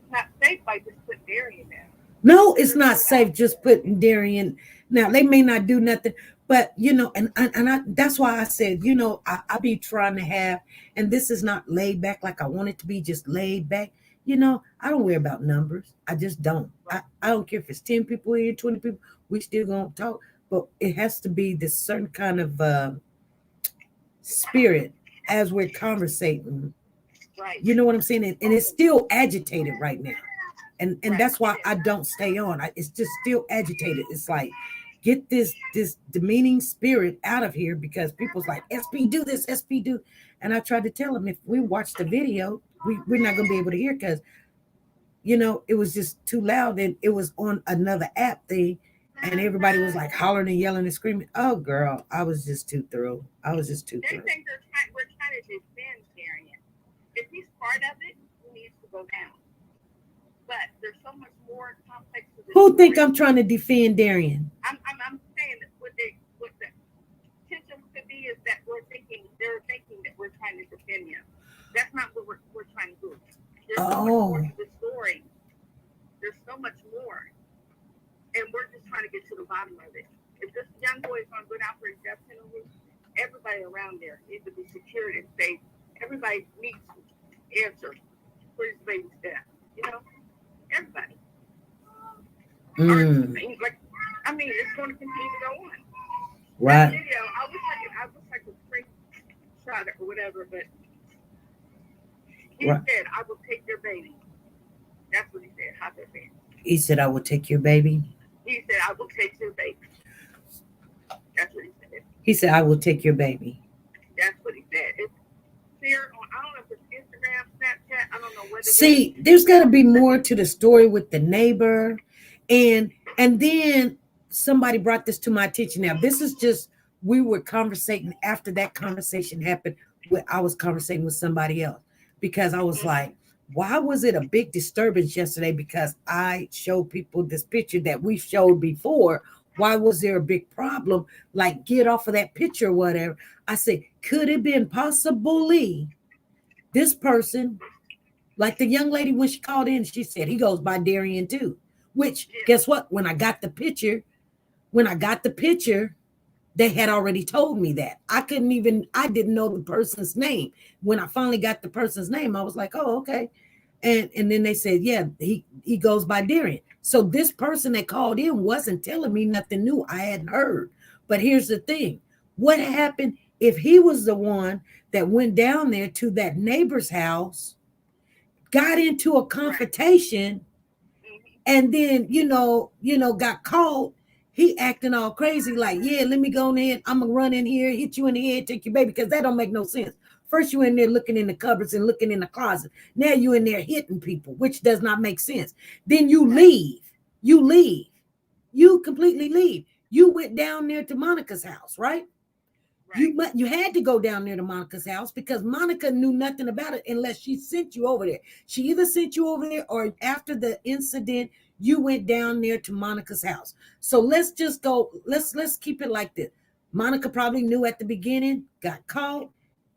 It's not safe by just putting Darren there. No, it's not safe just putting Darren. Now, they may not do nothing, but, that's why I said, I be trying to have, and this is not laid back like I want it to be, just laid back. I don't worry about numbers. I just don't. I don't care if it's 10 people here, 20 people, we still going to talk. But it has to be this certain kind of spirit as we're conversating. Right. You know what I'm saying? And it's still agitated right now. And that's why I don't stay on. It's just still agitated. It's like, get this demeaning spirit out of here, because people's like, SP do this, SP do. And I tried to tell them, if we watch the video, we're not going to be able to hear, because, it was just too loud, and it was on another app thing, and everybody was like hollering and yelling and screaming. Oh, girl, I was just too through. I was just too through. They think we're trying to defend Gernon. If he's part of it, he needs to go down. But there's so much more complex to this. Who think I'm trying to defend Darian? I'm saying that what the potential could be is that they're thinking that we're trying to defend him. That's not what we're trying to do. There's so much more to the story. There's so much more. And we're just trying to get to the bottom of it. If this young boy is going to go down for a death penalty, everybody around there needs to be secured and safe. Everybody needs answers for his baby's death. Everybody. I mean, it's going to continue to go on. Right. That video, I wish I could screenshot it or whatever, but he said, "I will take your baby." That's what he said. How that said. He said, "I will take your baby." He said, "I will take your baby." That's what he said. He said, "I will take your baby." That's what he said. It's here on, I don't know if it's Instagram, Snapchat, I don't know what it is. See, there's got to be more to the story with the neighbor. And then somebody brought this to my attention. Now, this is just, we were conversating after that conversation happened. I was conversating with somebody else, because I was like, why was it a big disturbance yesterday? Because I showed people this picture that we showed before. Why was there a big problem? Like, get off of that picture or whatever. I said, could it been possibly this person, like the young lady when she called in, she said, he goes by Darian too. Which, guess what? When I got the picture, they had already told me that. I didn't know the person's name. When I finally got the person's name, I was like, oh, okay. And then they said, yeah, he goes by Darian. So this person that called in wasn't telling me nothing new I hadn't heard. But here's the thing. What happened if he was the one that went down there to that neighbor's house, got into a confrontation, and then, got caught? He acting all crazy like, yeah, let me go in. I'm going to run in here, hit you in the head, take your baby, because that don't make no sense. First, you in there looking in the cupboards and looking in the closet. Now you in there hitting people, which does not make sense. Then you leave. You completely leave. You went down there to Monica's house, right? You had to go down there to Monica's house, because Monica knew nothing about it unless she sent you over there. She either sent you over there, or after the incident, you went down there to Monica's house. So let's just go. Let's keep it like this. Monica probably knew at the beginning, got caught,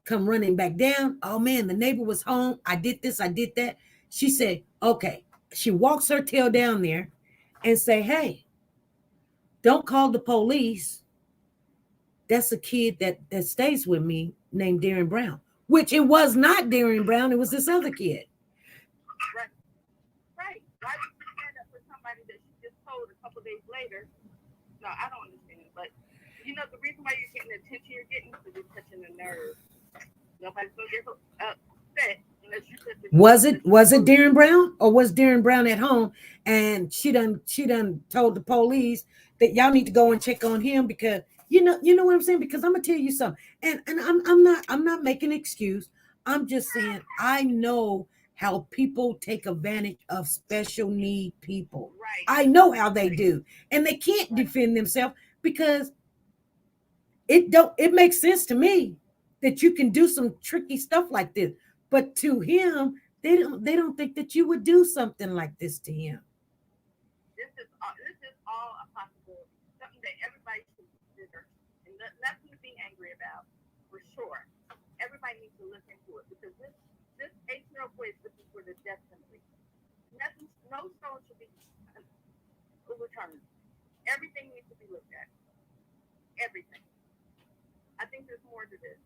come running back down. Oh man, the neighbor was home. I did this, I did that. She said, okay. She walks her tail down there and say, hey, don't call the police. That's a kid that stays with me named Darren Brown, which it was not Darren Brown. It was this other kid. Right. Why would you stand up for somebody that she just told a couple days later? No, I don't understand it. But, the reason why you're getting the attention you're getting is you're touching the nerve. Nobody's going to get upset unless you touch the Was it Darren Brown, or was Darren Brown at home and she done told the police that y'all need to go and check on him, because you know what I'm saying? Because I'm gonna tell you something, and I'm not making an excuse. I'm just saying I know how people take advantage of special need people. Right. I know how they do, and they can't defend themselves, because it makes sense to me that you can do some tricky stuff like this, but to him, they don't think that you would do something like this to him. This is all a possibility, something that everybody should consider, and nothing to be angry about, for sure. Everybody needs to look into it, because this 8-year-old boy is looking for the death penalty. No stone should be overturned. Everything needs to be looked at. Everything. I think there's more to this.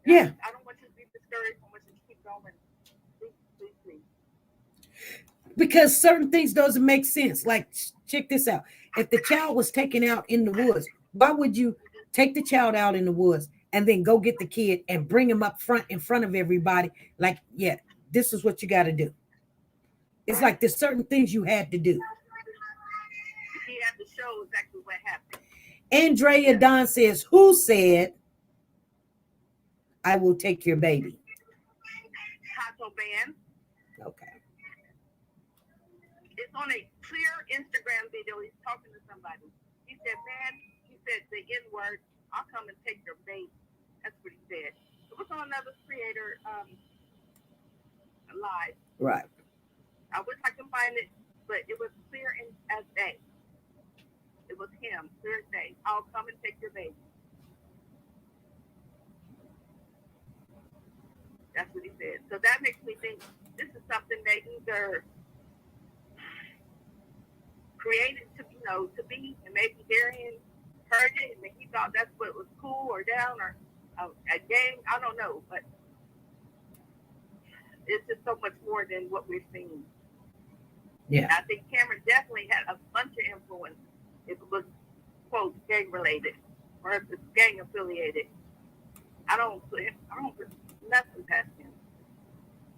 Yeah. I don't want you to be discouraged. I want you to keep going. Please. Because certain things doesn't make sense. Like, check this out. If the child was taken out in the woods, why would you take the child out in the woods and then go get the kid and bring him up front in front of everybody? Like, yeah, this is what you got to do. It's like there's certain things you had to do. He had to show exactly what happened. Andrea Don says, who said I will take your baby? Taco Band. Okay. It's on a clear Instagram video. He's talking to somebody. He said, man, he said the N-word, I'll come and take your baby. That's what he said. It was on another creator live. Right. I wish I could find it, but it was clear as day. It was him, clear as day. I'll come and take your baby. That's what he said. So that makes me think this is something they either created to, to be, and maybe Darian heard it and he thought that's what was cool or down or a game. I don't know, but it's just so much more than what we're seeing. Yeah. And I think Cameron definitely had a bunch of influence if it was, quote, gang related or if it's gang affiliated. I don't put nothing past him.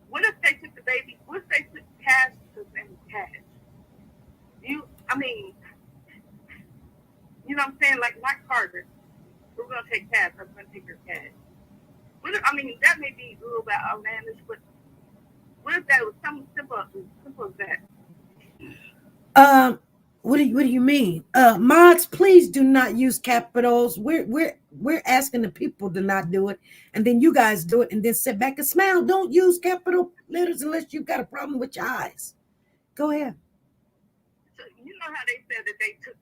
What if they took the baby? What if they took Cash to the name of Cash? You know what I'm saying? Like Mike Carter, we're going to take Cash. I'm going to take your Cash. That may be a little bit outlandish, but what if that was something simple as that? What do you mean? Mods, please do not use capitals. We're asking the people to not do it, and then you guys do it, and then sit back and smile. Don't use capital letters unless you've got a problem with your eyes. Go ahead. So you know how they said that they took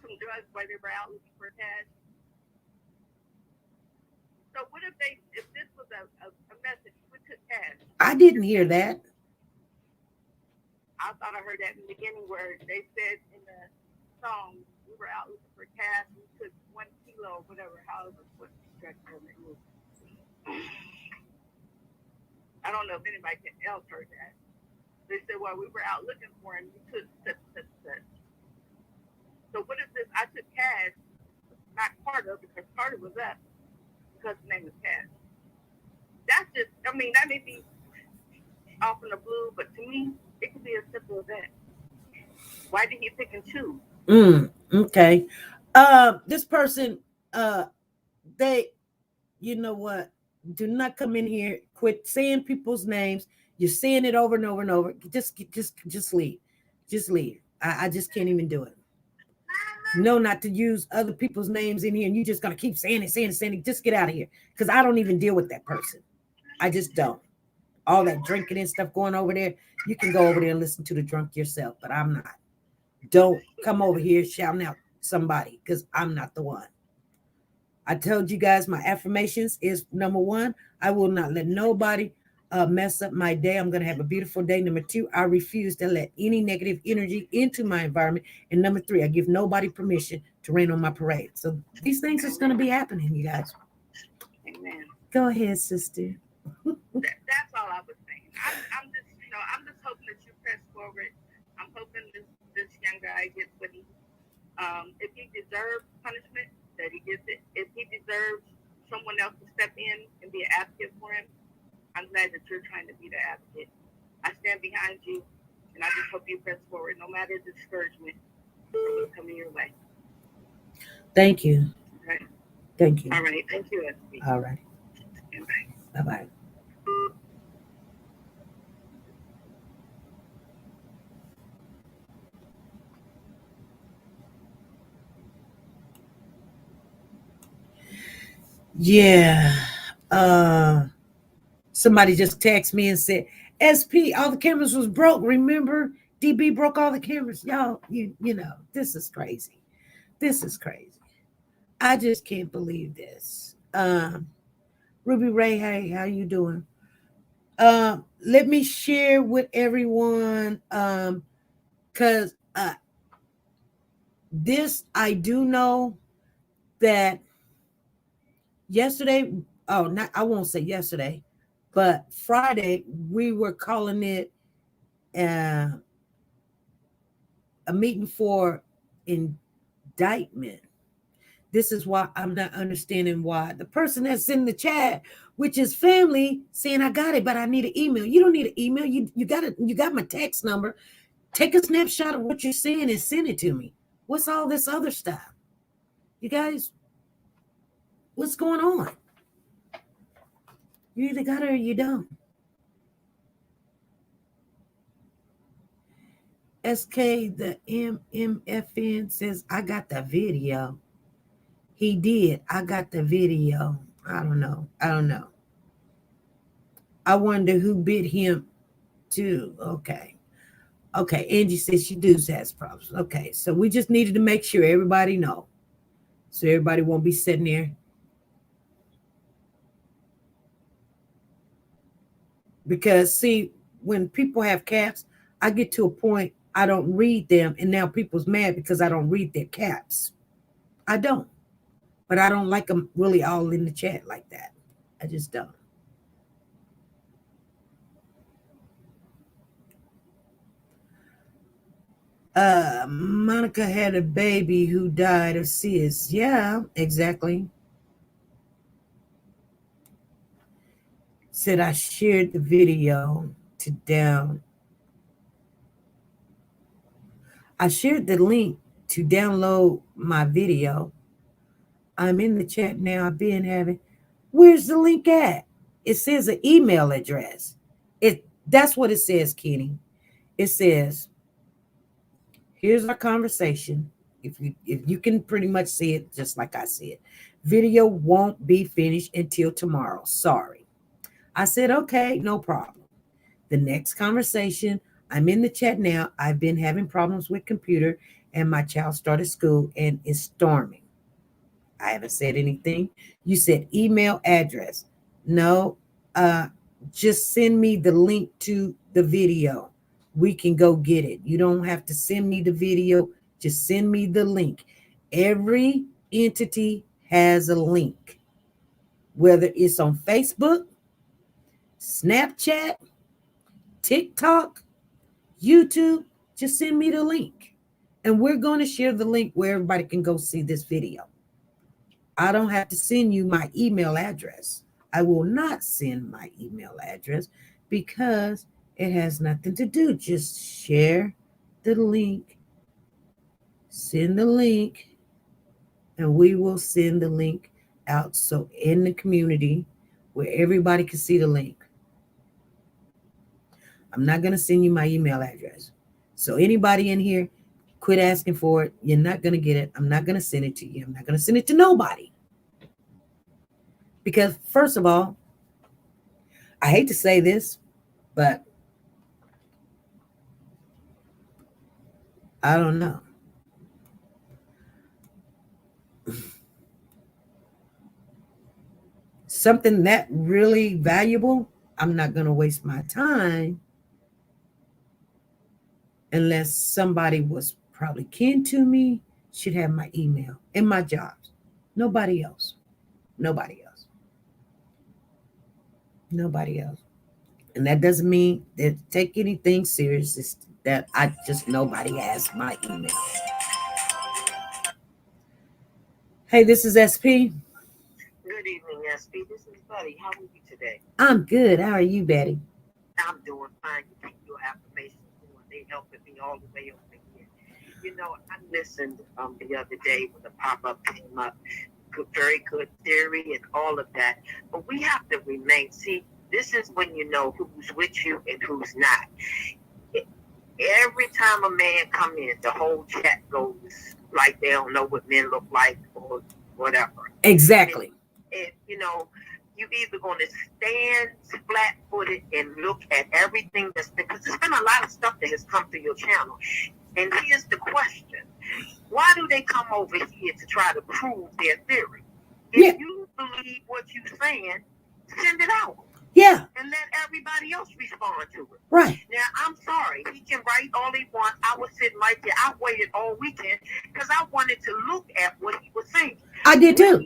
some drugs while they were out looking for cash? So what if this was a message, we took cash? I didn't hear that. I thought I heard that in the beginning where they said in the song, we were out looking for cash, we took 1 kilo or whatever, however, what drug it was. I don't know if anybody else heard that. They said, well, we were out looking for him, we took such. So what is this? I took cash, not Carter, because Carter was up, because his name is Cash. That's just, that may be off in the blue, but to me, it could be as simple as that. Why did he pick and choose? Okay. This person, they, you know what? Do not come in here. Quit saying people's names. You're saying it over and over and over. Just leave. Just leave. I just can't even do it. No, not to use other people's names in here, and you're just gonna keep saying it. Just get out of here, because I don't even deal with that person. I just don't. All that drinking and stuff going over there, you can go over there and listen to the drunk yourself, but I'm not. Don't come over here shouting out somebody, because I'm not the one. I told you guys my affirmations is number 1, I will not let nobody mess up my day. I'm going to have a beautiful day. Number 2, I refuse to let any negative energy into my environment. And number 3, I give nobody permission to rain on my parade. So these things are going to be happening, you guys. Amen. Go ahead, sister. That's all I was saying. I'm just hoping that you press forward. I'm hoping this young guy gets what he, if he deserves punishment, that he gets it. If he deserves someone else to step in and be an advocate for him, I'm glad that you're trying to be the advocate. I stand behind you, and I just hope you press forward, no matter the discouragement coming your way. Thank you. Right. Thank you. All right. Thank you, SB. All right. Bye. Bye-bye. Yeah. Somebody just texted me and said, SP, all the cameras was broke. Remember, DB broke all the cameras. Y'all, you know, this is crazy. This is crazy. I just can't believe this. Ruby Ray, hey, how you doing? Let me share with everyone, because this, I do know that yesterday, I won't say yesterday, but Friday, we were calling it a meeting for indictment. This is why I'm not understanding why the person that's in the chat, which is family, saying I got it, but I need an email. You don't need an email. You got it. You got my text number. Take a snapshot of what you're saying and send it to me. What's all this other stuff? You guys, what's going on? You either got it or you don't. SK, the MMFN says, I got the video. He did. I got the video. I don't know. I wonder who bit him too. Okay. Angie says she does has problems. Okay. So we just needed to make sure everybody know. So everybody won't be sitting there. Because see, when people have caps, I get to a point I don't read them, and now people's mad because I don't read their caps. I don't. But I don't like them really all in the chat like that. I just don't. Monica had a baby who died of SIDS. Yeah, exactly. Said I shared the video to down. I shared the link to download my video. I'm in the chat now. I've been having. Where's the link at? It says an email address. That's what it says, Kenny. It says, here's our conversation. If you can pretty much see it just like I said. Video won't be finished until tomorrow. Sorry. I said, okay, no problem. The next conversation, I'm in the chat now. I've been having problems with computer and my child started school and is storming. I haven't said anything. You said email address. No, just send me the link to the video. We can go get it. You don't have to send me the video. Just send me the link. Every entity has a link, whether it's on Facebook, Snapchat, TikTok, YouTube. Just send me the link. And we're going to share the link where everybody can go see this video. I don't have to send you my email address. I will not send my email address because it has nothing to do. Just share the link, send the link, and we will send the link out so in the community where everybody can see the link. I'm not going to send you my email address. So anybody in here, quit asking for it. You're not going to get it. I'm not going to send it to you. I'm not going to send it to nobody. Because first of all, I hate to say this, but I don't know. Something that really valuable, I'm not going to waste my time unless somebody was probably kin to me, should have my email and my jobs. Nobody else. And that doesn't mean that take anything serious. It's that I just nobody has my email. Hey, this is SP. Good evening, SP. This is Betty. How are you today? I'm good. How are you, Betty? I'm doing fine. You keep your affirmations going. They helping me all the way over here. You know, I listened the other day when the pop-up came up. Very good theory and all of that. But we have to remain. See, this is when you know who's with you and who's not. Every time a man come in, the whole chat goes like they don't know what men look like or whatever. Exactly. And you know, you either going to stand flat-footed and look at everything that's because there's been a lot of stuff that has come through your channel. And here's the question. Why do they come over here to try to prove their theory? If you believe what you're saying, send it out. Yeah. And let everybody else respond to it. Right. Now, I'm sorry. He can write all he wants. I was sitting right there. I waited all weekend because I wanted to look at what he was saying. I did too.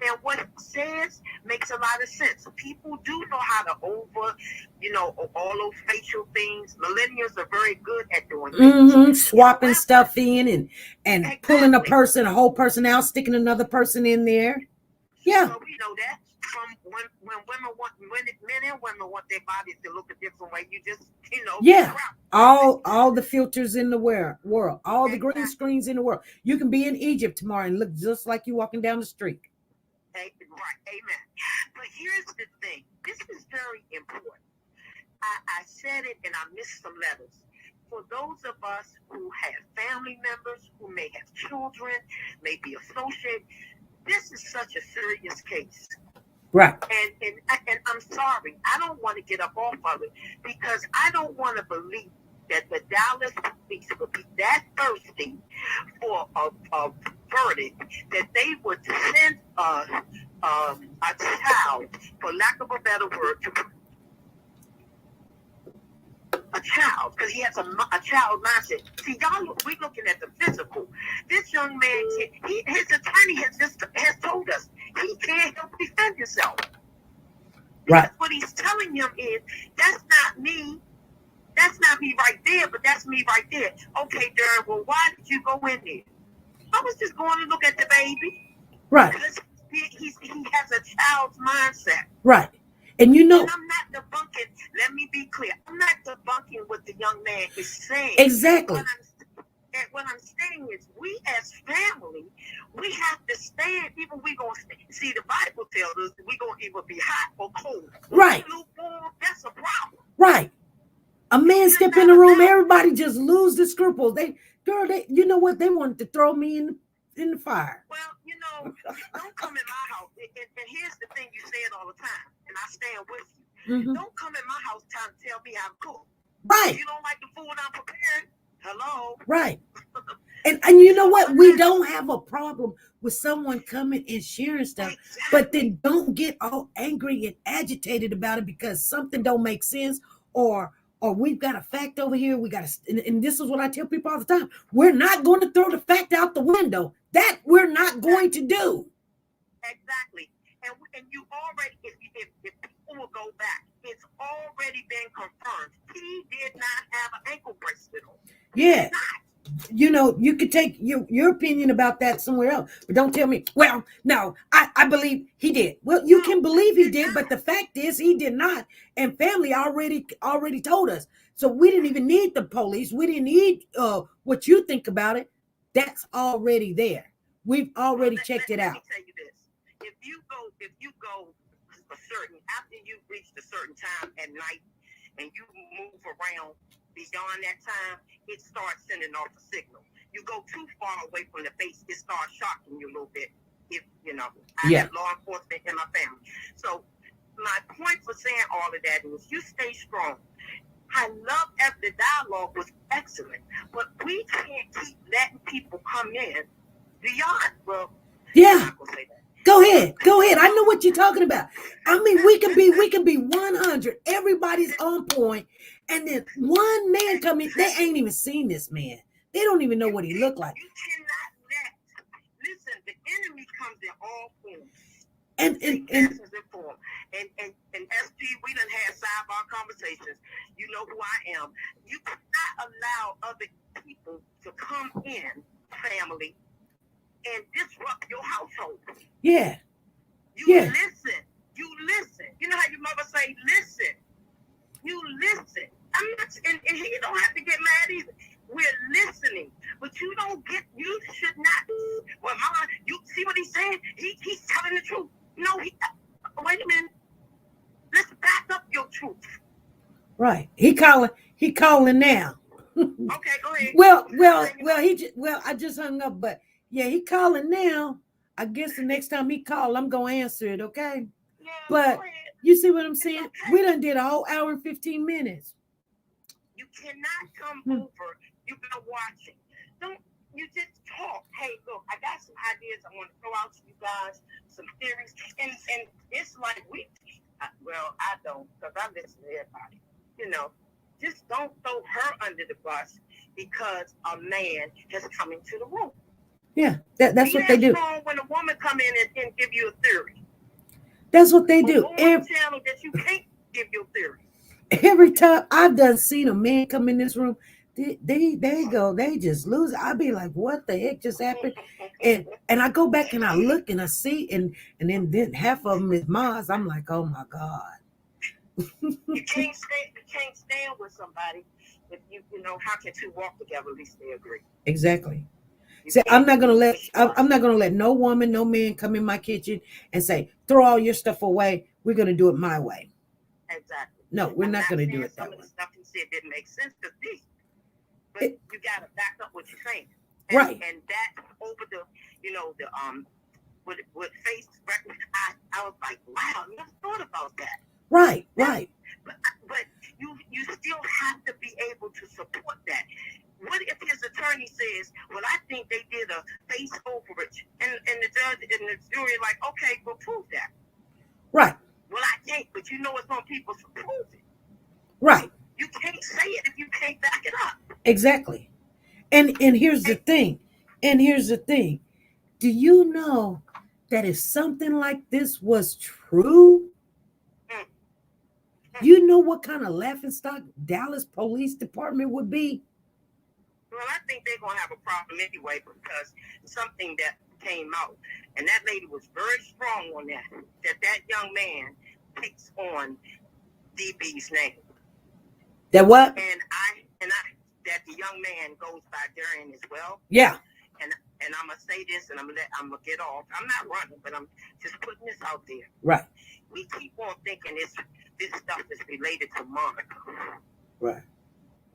And what he says makes a lot of sense. People do know how to all those facial things. Millennials are very good at doing things. Swapping stuff in and exactly. Pulling a whole person out, sticking another person in there. Yeah. So we know that. from when women want, when men and women want their bodies to look a different way, you just, Yeah, crap. all the filters in the world, all the green Exactly. screens in the world. You can be in Egypt tomorrow and look just like you walking down the street. Right, amen. But here's the thing. This is very important. I said it and I missed some letters. For those of us who have family members, who may have children, may be associated, this is such a serious case. Right. And I'm sorry, I don't want to get up off of it because I don't want to believe that the Dallas police would be that thirsty for a verdict that they would send a child, for lack of a better word, to a child, because he has a child mindset. See, we looking at the physical. This young man, his attorney has told us he can't help defend himself. Right. What he's telling him is, that's not me. That's not me right there, but that's me right there. Okay, Darren, well, why did you go in there? I was just going to look at the baby. Right. Because he has a child's mindset. Right. And And I'm not debunking, let me be clear, I'm not debunking what the young man is saying. Exactly. What I'm saying is, we as family, we have to stand, even we going to see, the Bible tells us we going to either be hot or cold. Right. Lukewarm, that's a problem. Right. A man step in the room, everybody just lose the scruples. They, you know what? They wanted to throw me in the fire. Well, don't come in my house. And here's the thing, you say it all the time, and I stand with you. Mm-hmm. Don't come in my house trying to tell me how to cook. Right. If you don't like the food I'm preparing, hello. Right. And you know what? We don't have a problem with someone coming and sharing stuff, Exactly. but then don't get all angry and agitated about it because something don't make sense, or we've got a fact over here. We got to, and this is what I tell people all the time. We're not going to throw the fact out the window. That we're not going to do. Exactly. And you already, if people will go back, it's already been confirmed. He did not have an ankle bracelet on. Yeah. You could take your opinion about that somewhere else, but don't tell me, well, no, I believe he did. Well, you can believe he did, but the fact is he did not. And family already told us. So we didn't even need the police. We didn't need what you think about it. That's already there. We've already checked it out. Let me tell you this. If you go a certain, after you reach a certain time at night and you move around beyond that time, it starts sending off a signal. You go too far away from the base, it starts shocking you a little bit. I have law enforcement in my family. So my point for saying all of that is, you stay strong. I love the dialogue was excellent, but we can't keep letting people come in beyond. Well, yeah. I'm not gonna say that. Go ahead. I know what you're talking about. I mean, we can be 100. Everybody's on point, and then one man come in. They ain't even seen this man. They don't even know what he looked like. You cannot listen. The enemy comes in all forms. And SP, we done had sidebar conversations. You know who I am. You cannot allow other people to come in, family, and disrupt your household. Yeah. You listen. You know how your mother say, listen. You listen. I'm not, and you don't have to get mad either. We're listening, but you should not. Well, Mama, you see what he's saying? He's telling the truth. No, wait a minute. Let's back up your truth. Right. He calling now. Okay, go ahead. Well, I just hung up, but yeah, he calling now. I guess the next time he call, I'm gonna answer it, okay? Yeah, but you see what I'm saying? Okay. We done did a whole hour and 15 minutes. You cannot come over. You've been watching. You just talk. Hey, look, I got some ideas I want to throw out to you guys, some theories, and it's like I don't, because I listen to everybody. Just don't throw her under the bus because a man has come into the room. Yeah, that's what they do. When a woman come in and give you a theory. That's what they do. Tell them that you can't give your theory. Every time I've done seen a man come in this room, They go, they just lose it. I'd be like, what the heck just happened? And I go back and I look and I see, and then half of them is Mars. I'm like, oh my God. You can't stand with somebody if you know, how can two walk together? At least they agree. Exactly. You See, I'm can't not gonna let destroy. I'm not gonna let no woman, no man come in my kitchen and say, throw all your stuff away. We're gonna do it my way. Exactly. No, we're I'm not gonna do saying it some that of the way. stuff he said didn't make sense to me, but It- you gotta back up what you're saying. Right. And that over the, you know, the with face recognition, I was like, wow, I never thought about that. Right. But you still have to be able to support that. What if his attorney says, well, I think they did a face overage, and the judge and the jury are like, okay, well, prove that. Right. Well, I can't, but you know it's on people to prove it. Right. You can't say it if you can't back it up. Exactly. And here's the thing. Do you know that if something like this was true, you know what kind of laughingstock Dallas Police Department would be? Well, I think they're going to have a problem anyway because something that came out, and that lady was very strong on that young man takes on DB's name. That what? And I that the young man goes by Gernon as well. Yeah. And I'm gonna say this, and I'm gonna get off. I'm not running, but I'm just putting this out there. Right. We keep on thinking this stuff is related to Monica. Right.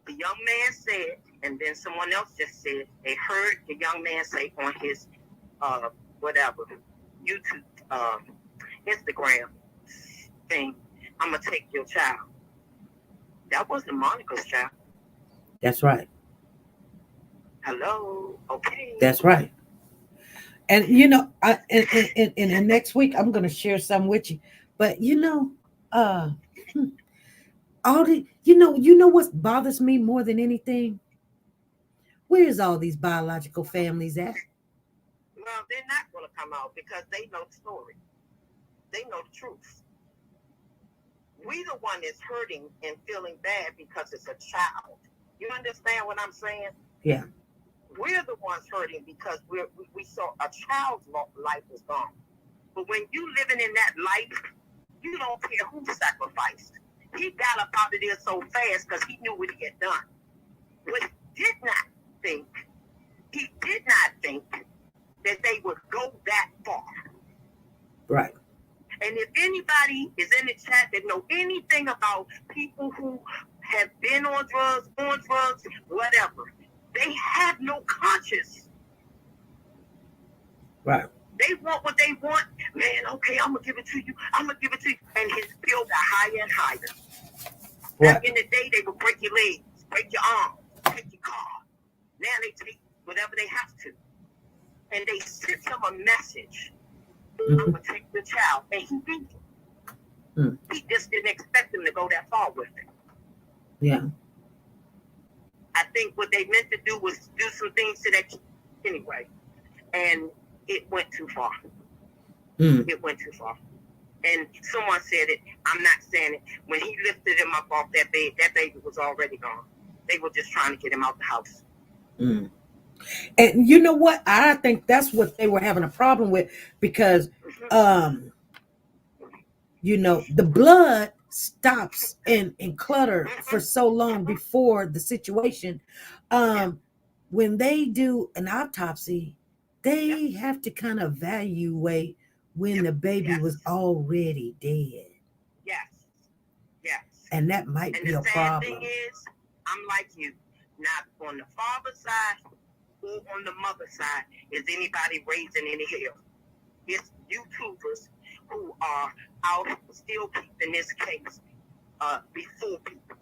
The young man said, and then someone else just said, they heard the young man say on his whatever YouTube Instagram thing, I'm gonna take your child. That wasn't Monica's child. That's right. Hello. Okay. That's right. And you know, and next week I'm gonna share some with you. But you know, all the you know what bothers me more than anything? Where's all these biological families at? Well, they're not gonna come out because they know the story. They know the truth. We the one that's hurting and feeling bad because it's a child. You understand what I'm saying? Yeah. We're the ones hurting because we saw a child's life was gone. But when you living in that life, you don't care who sacrificed. He got up out of there so fast because he knew what he had done. But he did not think that they would go that far. Right. And if anybody is in the chat that know anything about people who have been on drugs, whatever, they have no conscience. Right. They want what they want. Man, okay, I'm going to give it to you. And his bill got higher and higher. Right. Back in the day, they would break your legs, break your arms, take your car. Now they take whatever they have to. And they sent him a message. I'm going to take the child. And he did it. He just didn't expect him to go that far with it. Yeah. I think what they meant to do was do some things to that kid anyway. And it went too far. It went too far. And someone said it. I'm not saying it. When he lifted him up off that bed, that baby was already gone. They were just trying to get him out the house. And you know what? I think that's what they were having a problem with because, you know, the blood stops and clutter for so long before the situation. When they do an autopsy, they have to kind of evaluate when the baby was already dead. Yes. And that might be a problem. And the sad thing is, I'm like you. Not on the father's side or on the mother's side is anybody raising any hell. It's YouTubers who are out still keeping this case before people.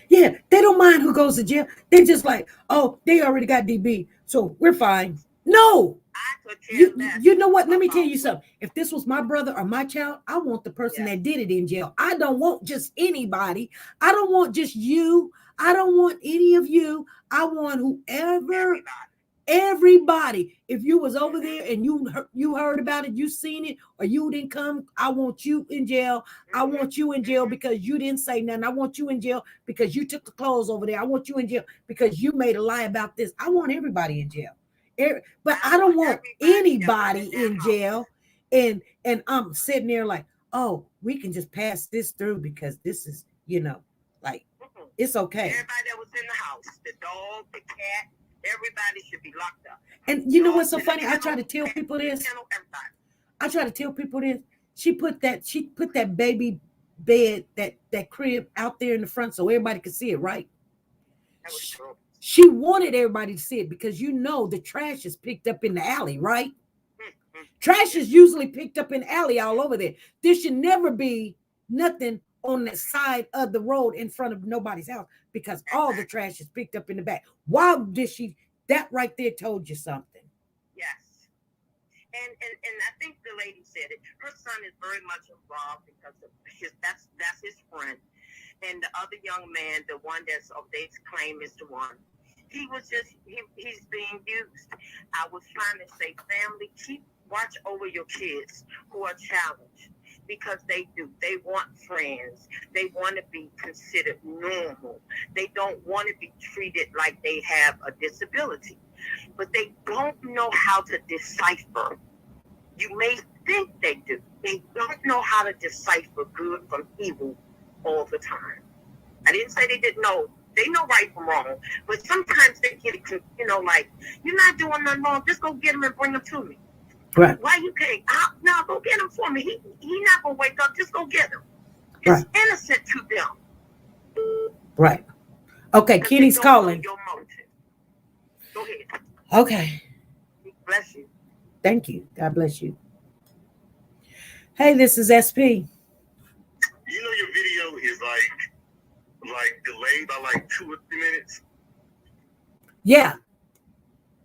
Yeah, they don't mind who goes to jail. They're just like, oh, they already got DB, so we're fine. No. You know what? Let me tell you something. If this was my brother or my child, I want the person that did it in jail. I don't want just anybody. I don't want just you. I don't want any of you. I want whoever Everybody, if you was over there and you heard about it, you seen it, or you didn't come, I want you in jail. I want you in jail because you didn't say nothing. I want you in jail because you took the clothes over there. I want you in jail because you made a lie about this. I want everybody in jail. But I don't want anybody in jail. And I'm sitting there like, oh, we can just pass this through because this is, like, it's okay. Everybody that was in the house, the dog, the cat, everybody should be locked up. And you know what's so funny? I try to tell people this. She put that baby bed, that crib out there in the front so everybody could see it, right? That was true. She wanted everybody to see it because the trash is picked up in the alley, right? Trash is usually picked up in the alley all over there. There should never be nothing on the side of the road in front of nobody's house because all the trash is picked up in the back. Why did she? That right there told you something. Yes. And I think the lady said it. Her son is very much involved because of that's his friend. And the other young man, the one they claim is the one, he's being used. I was trying to say, family, watch over your kids who are challenged because they want friends. They want to be considered normal. They don't want to be treated like they have a disability, but they don't know how to decipher. You may think they do. They don't know how to decipher good from evil all the time. I didn't say they didn't know. They know right from wrong, but sometimes they get, like, you're not doing nothing wrong. Just go get him and bring him to me. Right. Why you can't? No, go get him for me. He not gonna wake up. Just go get him. It's right. Innocent to them. Right. Okay, Kenny's calling. Your motive. Go ahead. Okay. Bless you. Thank you. God bless you. Hey, this is SP. Your video is like delayed by like 2 or 3 minutes. Yeah.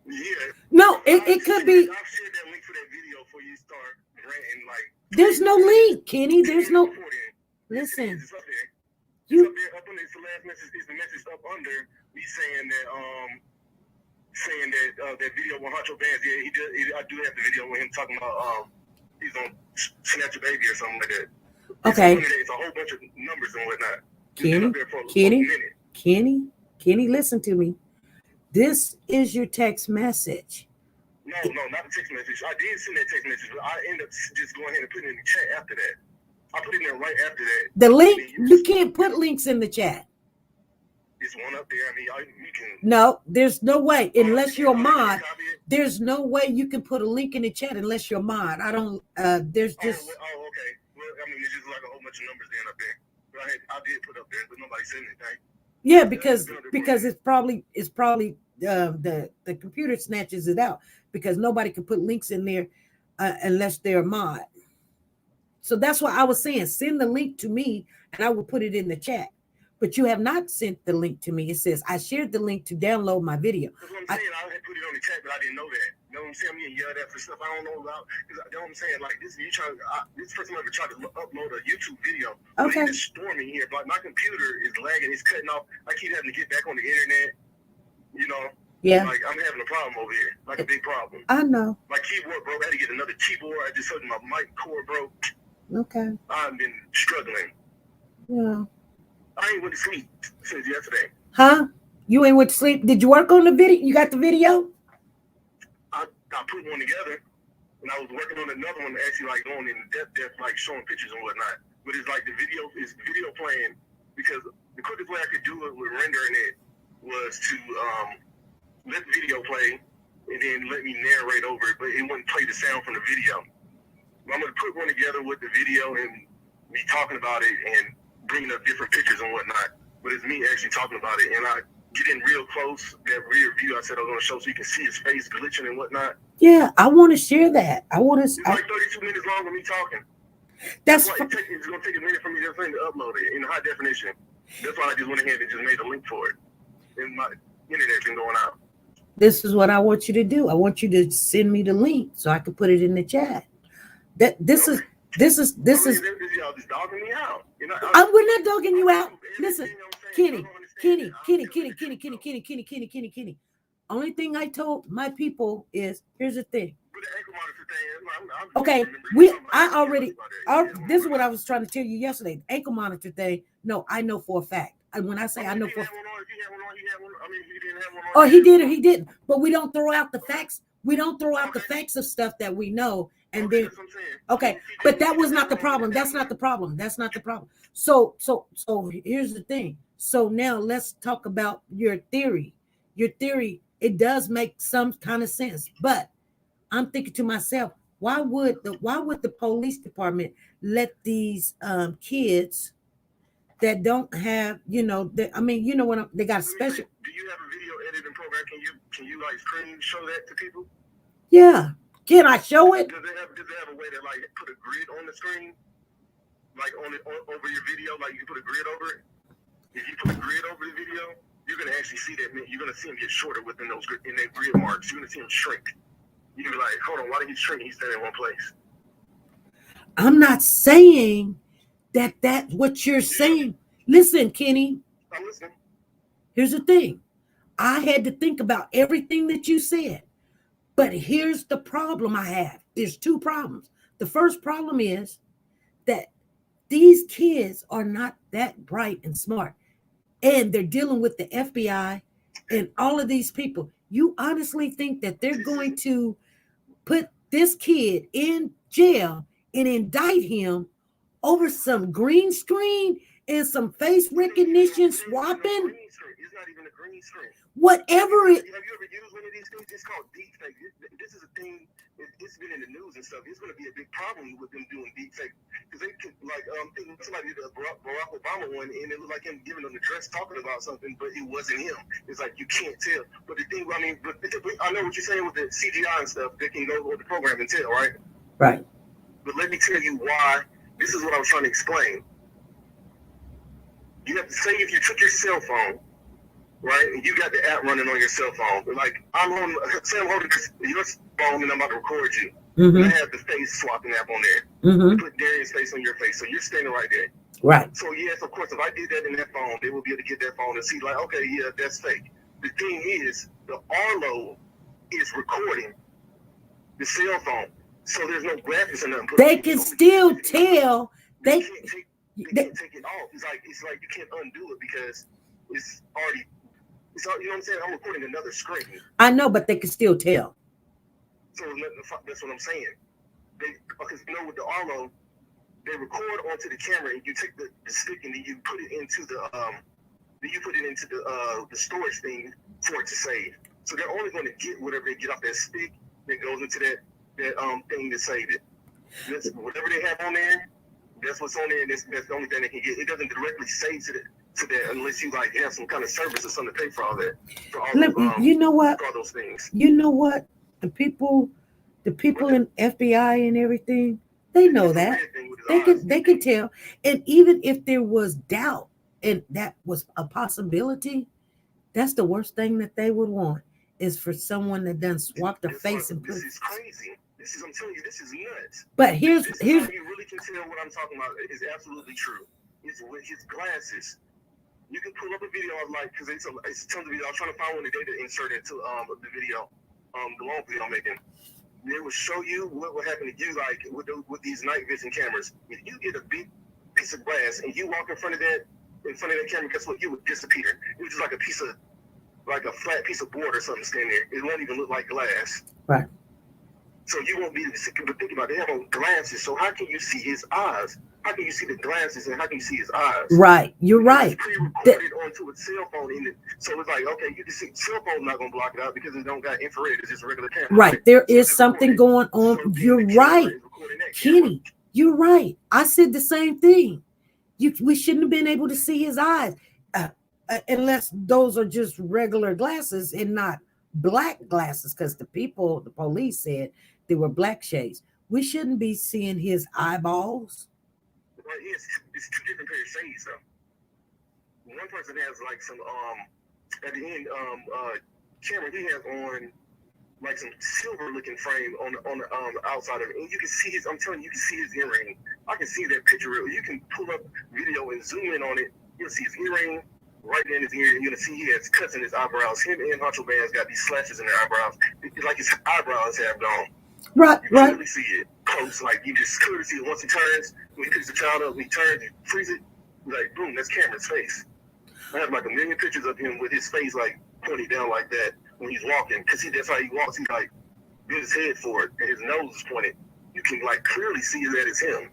Yeah. No, it could be. I'll share that link for that video before you start ranting. Like, there's no link, Kenny. There's no. Listen. It's up there. It's up there. Up under the last message. Is the message up under me saying that that video with Huncho Bands. Yeah, he did. I do have the video with him talking about he's on Shenette your baby or something like that. Okay. It's a whole bunch of numbers and whatnot. Kenny, listen to me. This is your text message. No, not the text message. I did send that text message, but I ended up just going ahead and putting it in the chat after that. I put it in there right after that. The link, you can't put links in the chat. There's one up there. I mean, you can. No, there's no way. Unless you're a mod, there's no way you can put a link in the chat unless you're a mod. I don't, there's just. Oh, okay. Well, I mean, it's just like a whole bunch of numbers then up there. But I did put up there, but nobody said anything. Yeah, because it's probably the computer snatches it out because nobody can put links in there unless they're a mod. So that's why I was saying send the link to me and I will put it in the chat. But you have not sent the link to me. It says I shared the link to download my video. That's what I'm saying. I had put it on the chat, but I didn't know that. You know what I'm saying? I'm getting yelled at for stuff I don't know about. You know what I'm saying? Like this person ever tried to upload a YouTube video. Okay. It's storming here, but my computer is lagging. It's cutting off. I keep having to get back on the internet. Yeah. Like I'm having a problem over here, like a big problem. I know. My keyboard broke. I had to get another keyboard. I just told you my mic cord broke. Okay. I've been struggling. Yeah. I ain't went to sleep since yesterday. Huh? You ain't went to sleep? Did you work on the video? You got the video? I put one together, and I was working on another one actually like going in depth, like showing pictures and whatnot. But it's like the video playing because the quickest way I could do it with rendering it was to let the video play and then let me narrate over it, but it wouldn't play the sound from the video. I'm gonna put one together with the video and me talking about it and bringing up different pictures and whatnot, but it's me actually talking about it, and I get in real close. That rear view I said I was going to show so you can see his face glitching and whatnot. Yeah, I want to share that. It's like 32 minutes long with me talking. It's going to take a minute for me to upload it in high definition. That's why I just went ahead and just made a link for it. And my internet's been going out. This is what I want you to do. I want you to send me the link so I can put it in the chat. This is y'all just dogging me out. We're not dogging you out. Listen, Kenny. Only thing I told my people is, here's the thing. But the ankle monitor thing, Okay, this is what I was trying to tell you yesterday. The ankle monitor thing. No, I know for a fact. And when I say I know for, oh, he did or he didn't. But we don't throw out the facts. We don't throw out the facts of stuff that we know. And then, okay, but that was not the problem. That's not the problem. That's not the problem. So here's the thing. So now let's talk about your theory. Your theory, it does make some kind of sense, but I'm thinking to myself, why would the police department let these kids that don't have, you know, I mean, you know what, they got a special. Do you have a video editing program? Can you like screen show that to people? Yeah. Can I show it? Does it have a way to like put a grid on the screen, like over your video, like you can put a grid over it? If you put a grid over the video, you're gonna actually see that. You're gonna see him get shorter within those in their grid marks. You're gonna see him shrink. You're gonna be like, hold on, why did he shrink? He's staying in one place. I'm not saying that's what you're saying. Listen, Kenny. I'm listening. Here's the thing. I had to think about everything that you said. But here's the problem I have. There's two problems. The first problem is that these kids are not that bright and smart. And they're dealing with the FBI and all of these people. You honestly think that they're going to put this kid in jail and indict him over some green screen and some face recognition swapping? It's not even a green screen. Whatever it. Have you ever used one of these things? It's called deepfake. This is a thing. It's been in the news and stuff. It's going to be a big problem with them doing deepfake because they could, like, somebody did a Barack Obama one, and it looked like him giving them the dress talking about something, but it wasn't him. It's like you can't tell. But the thing, I mean, I know what you're saying with the CGI and stuff. They can go with the program and tell, right? Right. But let me tell you why. This is what I was trying to explain. You have to say if you took your cell phone, right, and you got the app running on your cell phone, but like I'm holding your phone and I'm about to record you. Mm-hmm. And I have the face swapping app on there. Mm-hmm. Put Darian's face on your face, so you're standing right there. Right. So yes, of course, if I did that in that phone, they will be able to get that phone and see, like, okay, yeah, that's fake. The thing is, the Arlo is recording the cell phone, so there's no graphics or nothing. They can still tell. They can't take it off. It's like you can't undo it because it's already. You know what I'm saying? I'm recording another screen. I know, but they can still tell. So that's what I'm saying. Because you know with the Arlo, they record onto the camera and you take the stick and then you put it into the storage thing for it to save. So they're only going to get whatever they get off that stick that goes into that thing to save it. That's whatever they have on there. That's what's on there, and that's the only thing they can get. It doesn't directly save to that unless you like have some kind of service or something to pay for all that. For all you know what? For all those things. You know what? The people in FBI and everything, they know that. They can tell. And even if there was doubt and that was a possibility, that's the worst thing that they would want is for someone that done swap the face and put. This is crazy. I'm telling you, this is nuts. But here's how you really can tell what I'm talking about is absolutely true. It's with his glasses. You can pull up a video of like, because it's tons of videos. I was trying to find one today to insert into the video, the long video I'm making. They will show you what will happen to you like with these night vision cameras. If you get a big piece of glass and you walk in front of that camera, guess what? You would disappear. It was just like a flat piece of board or something standing there. It won't even look like glass. Right. So you won't be able to see, but think about it, they have on glasses. So how can you see his eyes? How can you see the glasses and how can you see his eyes? Right, you're right. It's pre-recorded onto a cell phone. So it's like, okay, you can see cell phone's not going to block it out because it don't got infrared. It's just a regular camera. Right, there is something going on. So you're right. Kenny, you're right. I said the same thing. We shouldn't have been able to see his eyes unless those are just regular glasses and not black glasses, because the police said they were black shades. We shouldn't be seeing his eyeballs. Well, it's two different pairs of shades, though. One person has like some at the end camera. He has on like some silver looking frame on the outside of it, and you can see his. I'm telling you, you can see his earring. I can see that picture real. You can pull up video and zoom in on it. You'll see his earring right in his ear, and you're gonna see he has cuts in his eyebrows. Him and Huncho Band's got these slashes in their eyebrows. It's like his eyebrows have gone. Right, You right. clearly see it close, like you just clearly see it once he turns. When he picks the child up, when he turns, he frees it. Like boom, that's Cameron's face. I have like a million pictures of him with his face like pointed down like that when he's walking, because that's how he walks. He like get his head forward and his nose is pointed. You can like clearly see that it's him.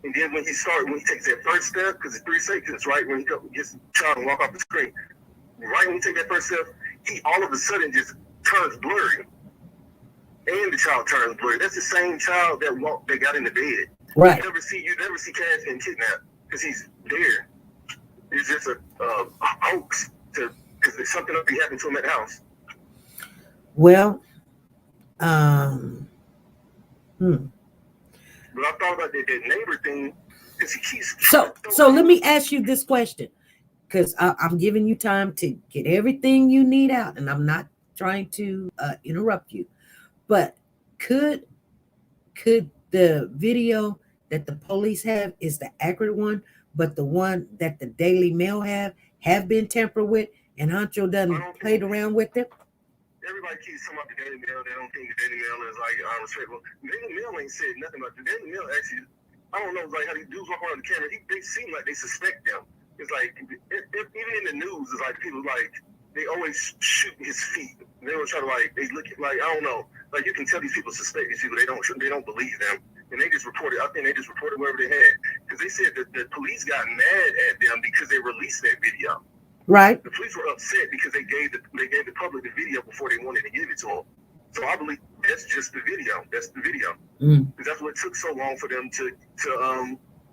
And then when he takes that first step, because it's 3 seconds, right? When he gets the child and walk off the screen, right when he take that first step, he all of a sudden just turns blurry. And the child turns blurry. That's the same child that got in the bed. Right. You never see Cash getting kidnapped because he's there. It's just a hoax because there's something up happened to him at the house. Well, But I thought about that neighbor thing because he keeps. So let me ask you this question, because I'm giving you time to get everything you need out, and I'm not trying to interrupt you. But could the video that the police have is the accurate one, but the one that the Daily Mail have been tampered with, and Huncho done played around with it? Everybody keeps talking about the Daily Mail. They don't think the Daily Mail is like unrespectful. The Daily Mail ain't said nothing about the Daily Mail. Actually, I don't know, like how these dudes walk around the camera. They seem like they suspect them. It's like even in the news, it's like people like they always shoot his feet. They don't try to they look like I don't know. Like you can tell these people suspect these people. They don't believe them, and they just reported. I think they just reported whatever they had because they said that the police got mad at them because they released that video. Right. The police were upset because they gave the public the video before they wanted to give it to them. So I believe that's just the video. That's the video. Because that's what took so long for them to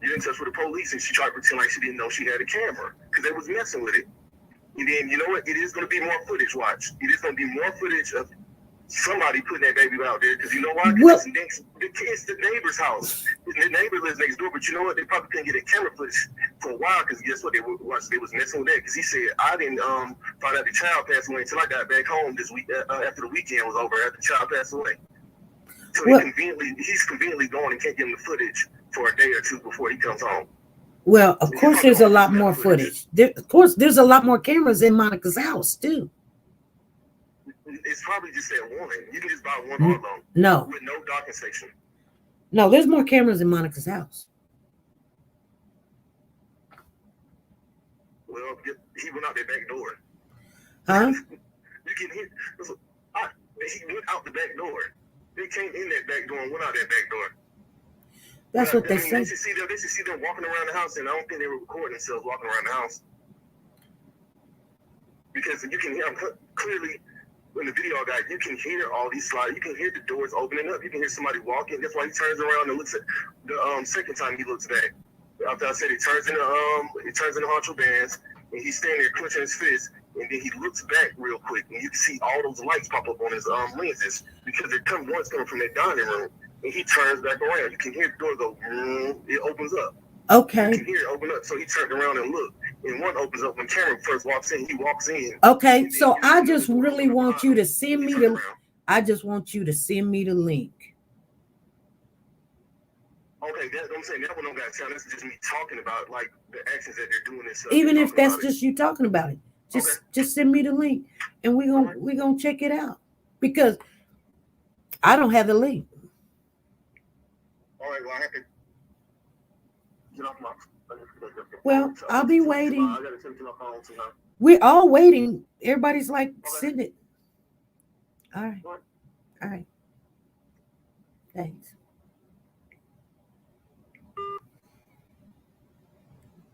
get in touch with the police, and she tried to pretend like she didn't know she had a camera because they was messing with it. And then you know what? It is going to be more footage. Watch. It is going to be more footage of somebody putting that baby out there because you know why? Because it's the neighbor's house. The neighbor lives next door, but you know what? They probably couldn't get a camera footage for a while because guess what? They was messing with that because he said I didn't find out the child passed away until I got back home this week after the weekend was over. After the child passed away, so he's conveniently going and can't give him the footage for a day or two before he comes home. Well, of course, there's a lot more footage. Of course, there's a lot more cameras in Monica's house too. It's probably just that one. You can just buy one alone. No. With no docking station. No, there's more cameras in Monica's house. Well, he went out their back door. Huh? You can hear. He went out the back door. They came in that back door and went out that back door. That's what they say. They should see them walking around the house, and I don't think they were recording themselves walking around the house. Because you can hear them clearly. In the video guy, you can hear all these slides. You can hear the doors opening up. You can hear somebody walking. That's why he turns around and looks at the second time he looks back. After I said he turns into Huncho Bands, and he's standing there clenching his fist, and then he looks back real quick, and you can see all those lights pop up on his lenses because one's coming from that dining room, and he turns back around. You can hear the door go, it opens up. Okay. You can hear it open up. So he turned around and looked, and one opens up when Cameron first walks in. He walks in. Okay, so I just really want you to send me the. I just want you to send me the link. Okay, I'm saying that one don't got sound. That's just me talking about like the actions that they're doing. Even if that's just you talking about it, just send me the link, and we're gonna check it out because I don't have the link. All right, well I have to get off my. Well, I'll be waiting. I gotta send it to my phone somehow. We're all waiting. Everybody's like, send it. All right. All right. Thanks.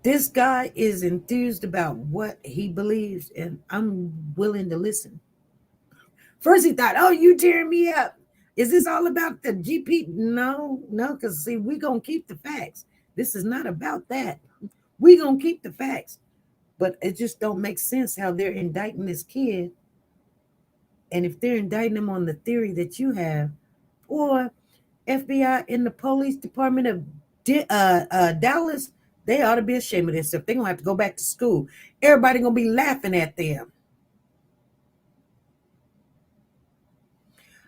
This guy is enthused about what he believes, and I'm willing to listen. First he thought, oh, you tearing me up. Is this all about the GP? No, because see, we're going to keep the facts. This is not about that. We're going to keep the facts. But it just don't make sense how they're indicting this kid. And if they're indicting him on the theory that you have, or FBI and the police department of Dallas, they ought to be ashamed of themselves. They're going to have to go back to school. Everybody going to be laughing at them.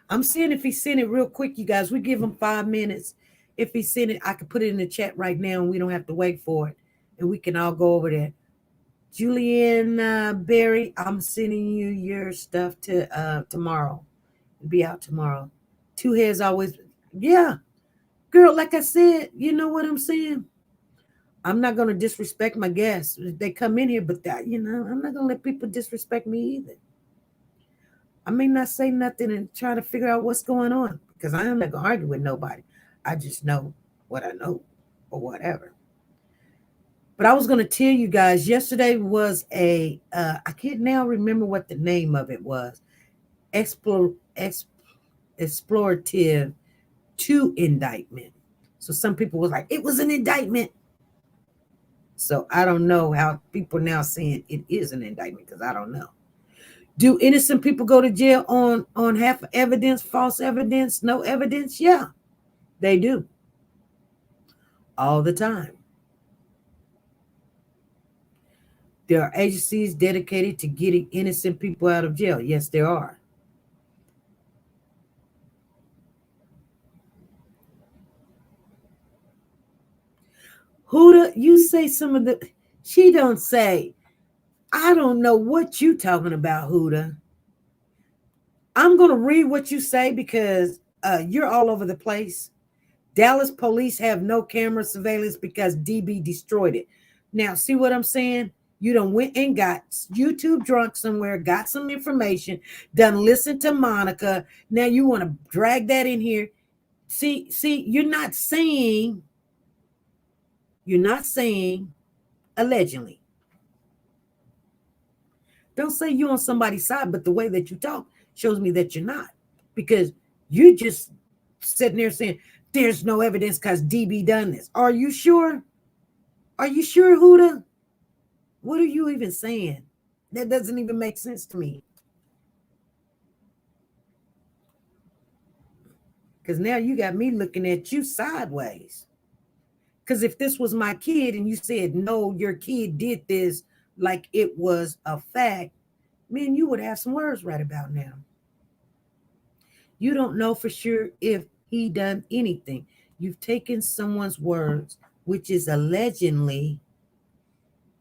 I'm seeing if he sent it real quick, you guys. We give him 5 minutes. If he sent it, I could put it in the chat right now, and we don't have to wait for it. And we can all go over there. Julianne Berry, I'm sending you your stuff to tomorrow. It'll be out tomorrow. Two heads always, yeah. Girl, like I said, you know what I'm saying? I'm not going to disrespect my guests. They come in here, but that, I'm not going to let people disrespect me either. I may not say nothing and try to figure out what's going on because I am not going to argue with nobody. I just know what I know or whatever. But I was going to tell you guys, yesterday was I can't now remember what the name of it was. Explorative to indictment. So some people was like, it was an indictment. So I don't know how people now saying it is an indictment because I don't know. Do innocent people go to jail on half evidence, false evidence, no evidence? Yeah, they do. All the time. There are agencies dedicated to getting innocent people out of jail. Yes, there are. Huda, you say some of the, she don't say, I don't know what you talking about, Huda. I'm going to read what you say because you're all over the place. Dallas police have no camera surveillance because DB destroyed it. Now, see what I'm saying? You done went and got YouTube drunk somewhere, got some information, done listened to Monica. Now you want to drag that in here. See, you're not saying allegedly. Don't say you're on somebody's side, but the way that you talk shows me that you're not. Because you just sitting there saying, there's no evidence because DB done this. Are you sure? Are you sure, Huda? What are you even saying? That doesn't even make sense to me. Because now you got me looking at you sideways. Because if this was my kid and you said, no, your kid did this like it was a fact, man, you would have some words right about now. You don't know for sure if he done anything. You've taken someone's words, which is allegedly,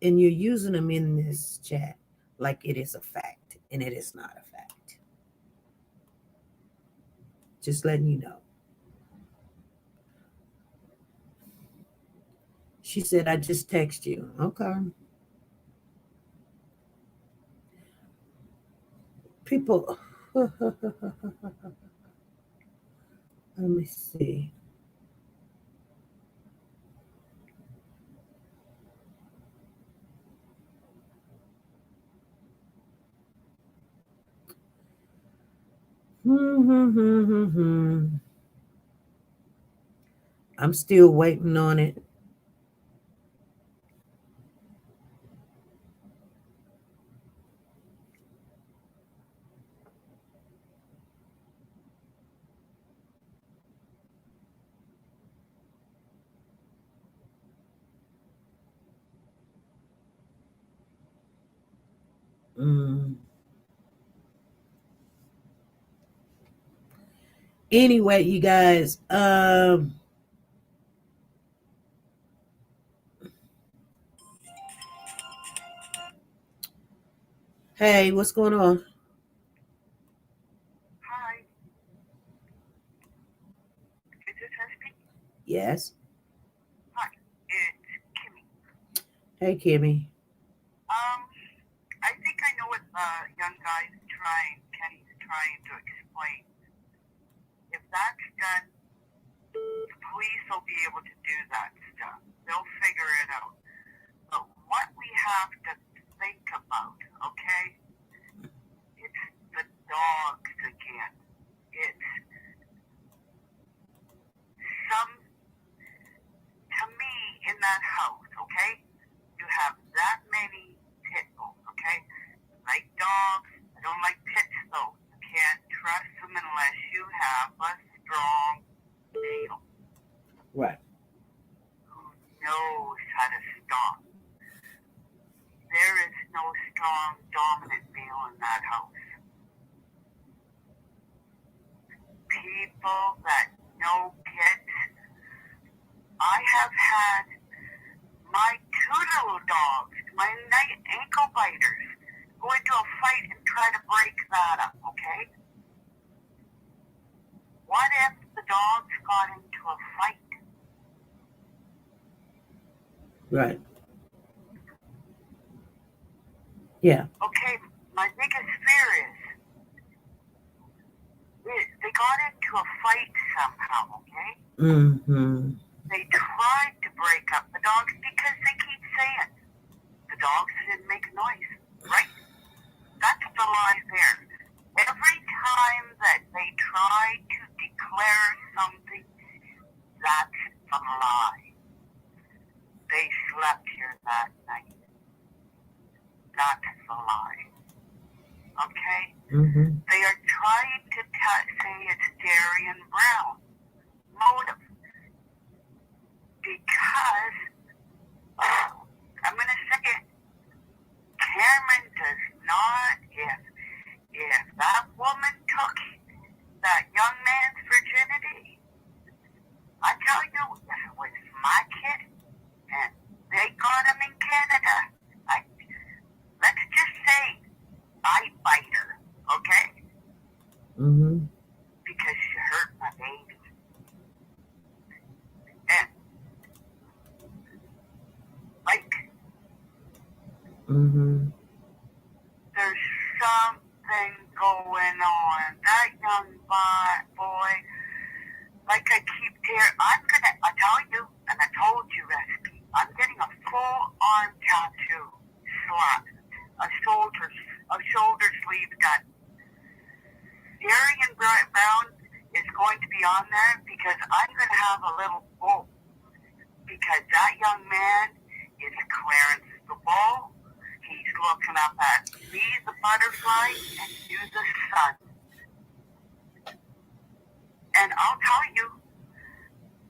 and you're using them in this chat like it is a fact, and it is not a fact. Just letting you know. She said, I just text you. Okay. People, let me see. I'm still waiting on it. Anyway, you guys, hey, what's going on? Hi. Is this her speaking? Yes. Hi, it's Kimmy. Hey, Kimmy. I think I know what young guy's Kenny's trying to explain. If that's done, the police will be able to do that stuff. They'll figure it out. But what we have to think about, okay, it's the dogs again. It's to me, in that house, okay, you have that many pit bulls, okay? Like dogs, I don't like pits though. You can't trust them unless you have a strong male. Right. Who knows how to stop. There is no strong, dominant male in that house. People that know pits. I have had my two little dogs, my ain't ankle biters go into a fight and try to break that up, okay? What if the dogs got into a fight? Right. Yeah. Okay, my biggest fear is they got into a fight somehow, okay? Mm-hmm. They tried to break up the dogs because they keep saying the dogs didn't make a noise, right? That's the lie there. Every time that they try to declare something, that's the lie. They slept here that night. That's the lie. Okay? Mm-hmm. They are trying to say it's Darian Brown. Motive. Because, I'm going to say it, Cameron does not, if that woman took that young man's virginity, I tell you, if it was my kid and they got him in Canada, let's just say I'd bite her, okay? Mm-hmm. Because she hurt my baby. And, like, Mm-hmm. there's something going on. That young boy, like I keep hearing, I tell you, and I told you, Recipe, I'm getting a full arm tattoo, slot, a shoulder sleeve gun. Darian Brown is going to be on there because I'm going to have a little bull. Because that young man is Clarence the bull. He's looking up at me, the butterfly, and you, the sun. And I'll tell you,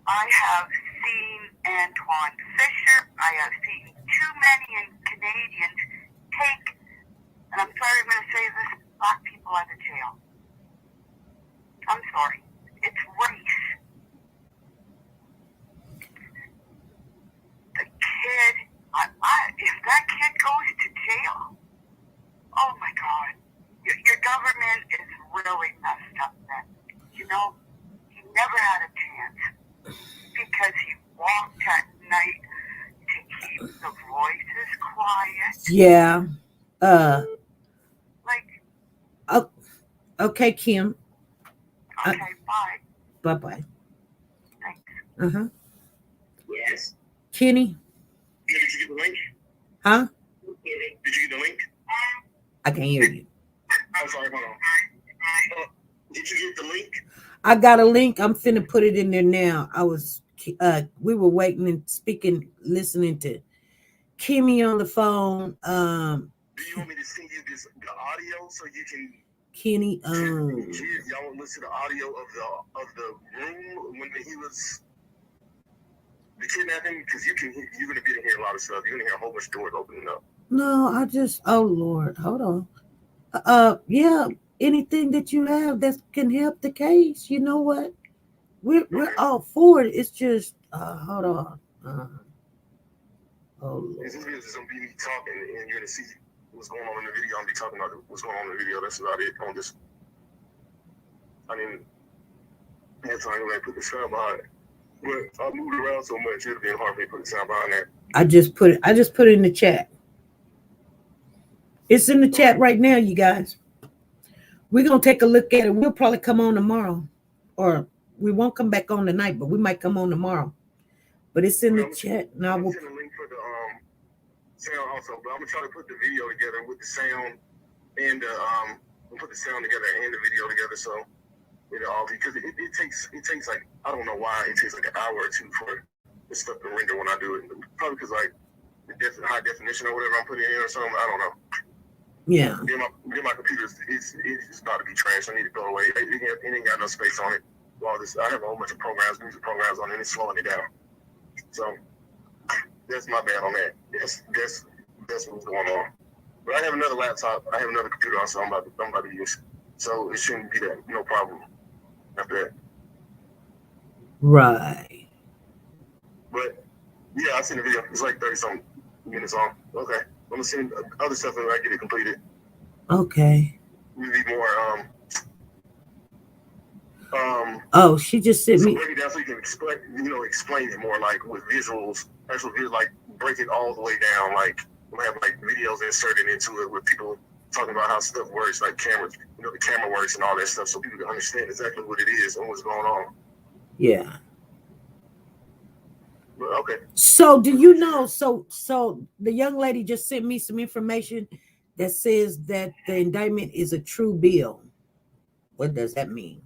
I have seen Antoine Fisher. I have seen too many Canadians take, and I'm sorry I'm going to say this, black people out of jail. I'm sorry. It's race. The kid, if that kid goes to jail, oh my God, your government is really messed up then. You know, he never had a chance because he walked at night to keep the voices quiet. Yeah. Like, Oh, okay, Kim. okay, bye. Bye-bye. Thanks. Uh-huh. Yes. Kenny? Yeah, did you get the link? Huh? Did you get the link? I can't hear you. I'm sorry, hold on. Did you get the link? I got a link. I'm finna put it in there now. We were waiting and speaking, listening to Kimmy on the phone. Do you want me to send you the audio so you can Kenny, y'all want to listen to the audio of the room when he was the kidnapping? Because you're gonna be able to hear a lot of stuff. You're gonna hear a whole bunch of doors opening up. no, oh Lord, hold on. Yeah, anything that you have that can help the case, you know what? We're all for it. It's just hold on. Oh Lord. This video is gonna be me talking, and you're gonna see what's going on in the video. I'll be talking about what's going on in the video. That's about it on this. I mean, that's how I put the sound behind it. But I moved around so much, it'd be hard for me to put the sound behind that. I just put it in the chat. It's in the chat right now, you guys. We're gonna take a look at it. We'll probably come on tomorrow, or we won't come back on tonight, but we might come on tomorrow. But it's in the chat. Now I'm gonna send a link for the sound also, but I'm gonna try to put the video together with the sound and we'll put the sound together and the video together, so it all, because it takes like, I don't know why it takes like an hour or two for this stuff to render when I do it. Probably because like the high definition or whatever I'm putting in or something. I don't know. yeah. My computer it's about to be trashed. I need to throw it away. It ain't got no space on it. All this, I have a whole bunch of music programs on it, and it's slowing it down. So that's my bad on that. That's what's going on. But I have another laptop. I have another computer also I'm about to use. So it shouldn't be that, no problem after that. Right. But yeah, I seen the video. It's like 30 something minutes long. Okay. gonna send other stuff when I get it completed. Okay. We need more. Oh, she just sent So me. break it down so you can explain it more, like with visuals, actual visuals, like break it all the way down. Like we'll have like videos inserted into it with people talking about how stuff works, like cameras, the camera works and all that stuff, so people can understand exactly what it is and what's going on. Yeah. But, okay. So do you know? So the young lady just sent me some information that says that the indictment is a true bill. What does that mean?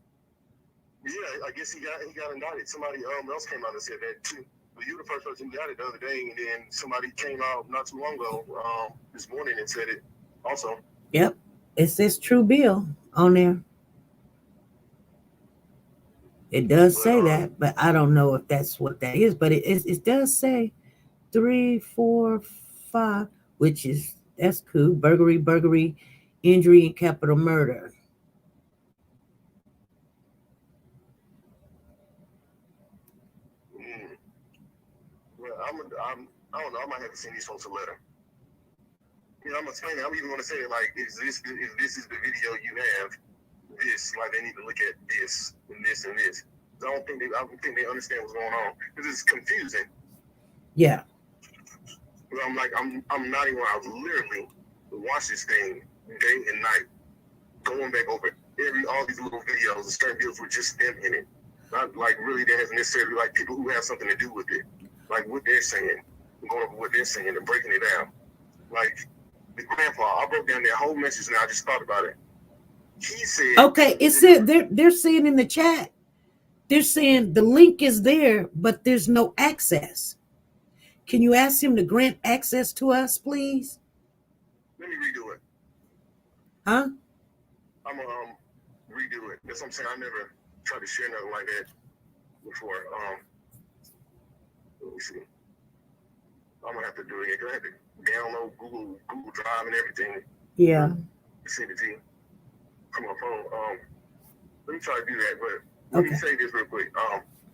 Yeah, I guess he got indicted. Somebody else came out and said that too. But you were the first person who got it the other day, and then somebody came out not too long ago, this morning, and said it also. Yep, it says true bill on there. It does say that, but I don't know if that's what that is. But it does say 3, 4, 5, that's cool. Burglary, injury, and capital murder. Well, I don't know. I might have to send these folks a letter. I'm explaining. I'm even going to say like, if this is the video you have, this, like they need to look at this and this and this. I don't think they understand what's going on because it's confusing. Yeah. I'm not even. I was literally watch this thing day and night, going back over all these little videos and certain videos with just them in it. Not like really that hasn't necessarily like people who have something to do with it, like what they're saying, going over what they're saying and breaking it down. Like the grandpa, I broke down their whole message and I just thought about it. He said, okay, it said they're saying in the chat, they're saying the link is there, but there's no access. Can you ask him to grant access to us, please? Let me redo it. Huh? I'm gonna redo it. That's what I'm saying. I never tried to share nothing like that before. Let me see. I'm gonna have to do it again. I have to download Google Drive and everything. Yeah. Send it to you from my phone. Let me try to do that, but let me say this real quick.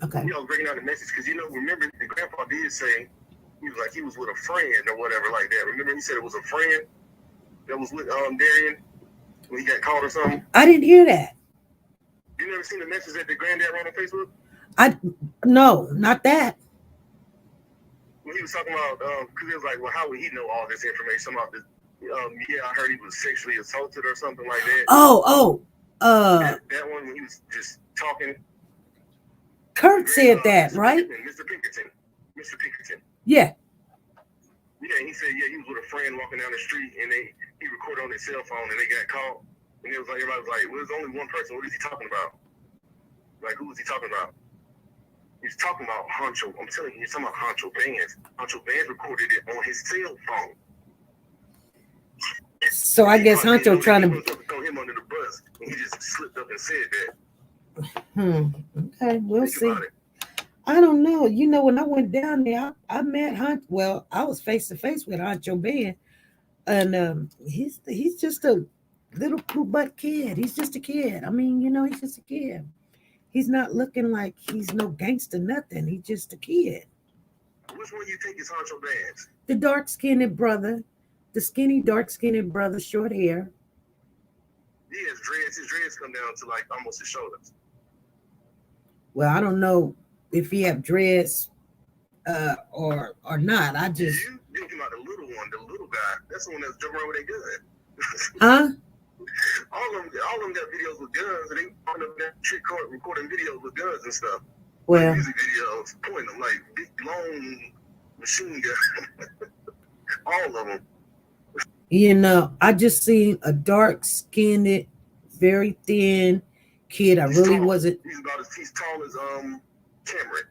Okay. I was breaking down the message because remember the grandpa did say he was with a friend or whatever like that. Remember he said it was a friend that was with Darian when he got caught or something. I didn't hear that. You never seen the message that the granddad wrote on Facebook? No, not that. When he was talking about, because it was like, well, how would he know all this information about this? Yeah, I heard he was sexually assaulted or something like that. That one when he was just talking. Kurt said that, right? Mr. Pinkerton. Yeah. Yeah, he said, he was with a friend walking down the street, and he recorded on his cell phone, and they got caught. And it was like, everybody was like, well, there's only one person. What is he talking about? Like, who was he talking about? He's talking about Honcho. I'm telling you, he's talking about Honcho Bands. Honcho Bands recorded it on his cell phone. So I guess Honcho trying to throw him under the bus, and he just slipped up and said that. Okay, we'll see. I don't know. When I went down there, I met Honcho. Well, I was face to face with Honcho Band, and he's just a little poop butt kid. He's just a kid. I mean, he's just a kid. He's not looking like he's no gangster, nothing. He's just a kid. Which one you think is Honcho Bands? The dark-skinned brother. The skinny, dark-skinned brother, short hair. Yeah, his dreads come down to like almost his shoulders. Well, I don't know if he have dreads or not. I just... You thinking about the little one, the little guy. That's the one that's jumping around with their gun. Huh? All of them got videos with guns, and they on up that trick court recording videos with guns and stuff. Well, like music videos, pointing them like big, long machine gun. All of them. I just seen a dark-skinned, very thin kid. He's tall. Wasn't. He's tall as Cameron.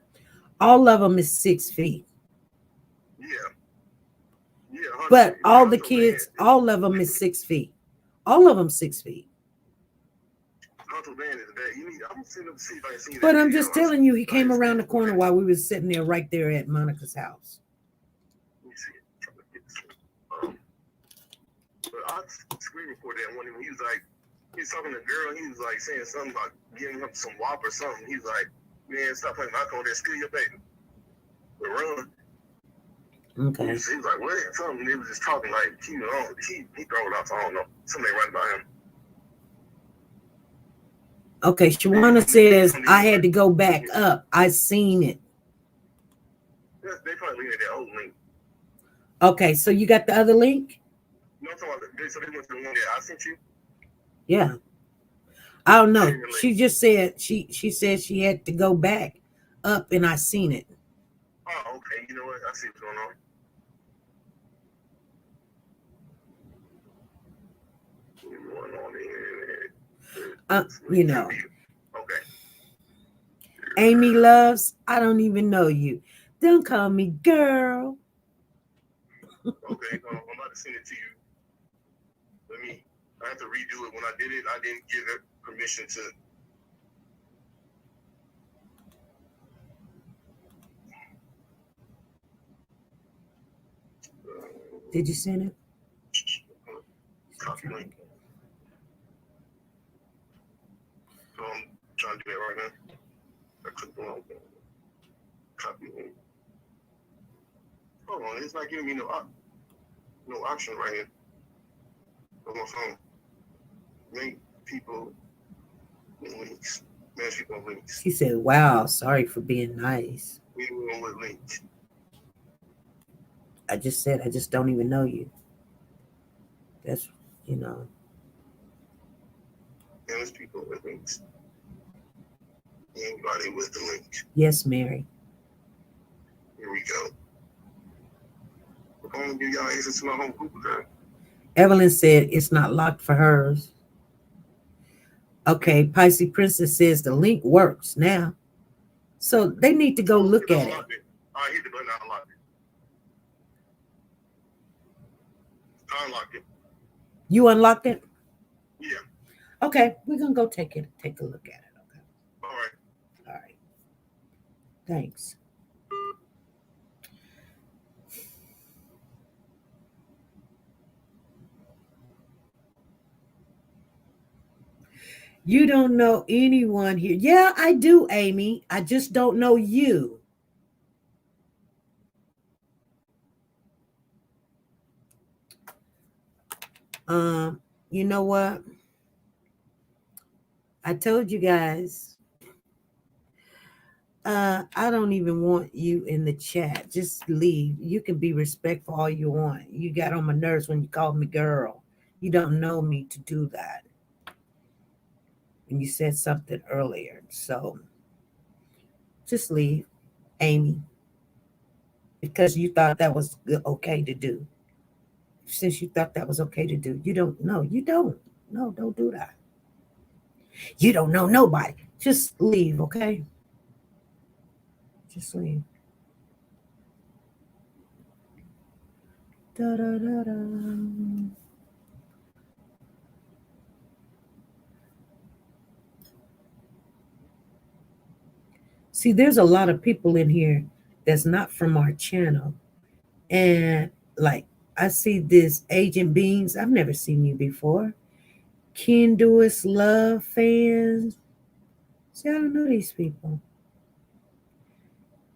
All of them is 6 feet. Yeah. But all the kids, all of them is 6 feet. All of them 6 feet. But I'm just telling you, he came around the corner while we were sitting there right there at Monica's house. Let me see. But I screen recorded that one when he was talking to a girl. He was like saying something about giving him some wop or something. He was like, man, stop playing my phone there, steal your baby. But run. Okay. He was like, what? Something, they was just talking like, he throw it out, so I don't know. Something right by him. Okay, Shawana says, I had to go back up. I seen it. They probably leave that old link. Okay, so you got the other link? No, so they went to the one that I sent you? Yeah. I don't know. She just said she said she had to go back up and I seen it. Oh, okay. You know what? I see what's going on. You know. Okay. Amy Loves, I don't even know you. Don't call me girl. Okay, I'm about to send it to you. I have to redo it. When I did it, I didn't give it permission to. Did you send it? Copy link. So I'm trying to do that right now. I clicked the wrong thing. Copy link. Hold on, it's not giving me no option right here on my phone. Link people links. Match people links. She said, wow, sorry for being nice. We don't know what links. I just said, I just don't even know you. That's, you know. There's people with links. Anybody with the link. Yes, Mary. Here we go. We're going to give y'all access to my home Google Drive. Evelyn said it's not locked for hers. Okay, Pisces Princess says the link works now. So they need to go look at it. I hit the button, I unlocked it. I unlocked it. You unlocked it? Yeah. Okay, we're gonna go take a look at it. Okay. All right. All right. Thanks. You don't know anyone here. Yeah, I do, Amy. I just don't know you. You know what? I told you guys. I don't even want you in the chat. Just leave. You can be respectful all you want. You got on my nerves when you called me girl. You don't know me to do that. And you said something earlier. So just leave, Amy. Because you thought that was okay to do. Since you thought that was okay to do, you don't know. You don't. No, don't do that. You don't know nobody. Just leave, okay? Just leave. Da, da, da, da. See, there's a lot of people in here that's not from our channel. And like, I see this Agent Beans. I've never seen you before. Kenduous Love fans. See, I don't know these people.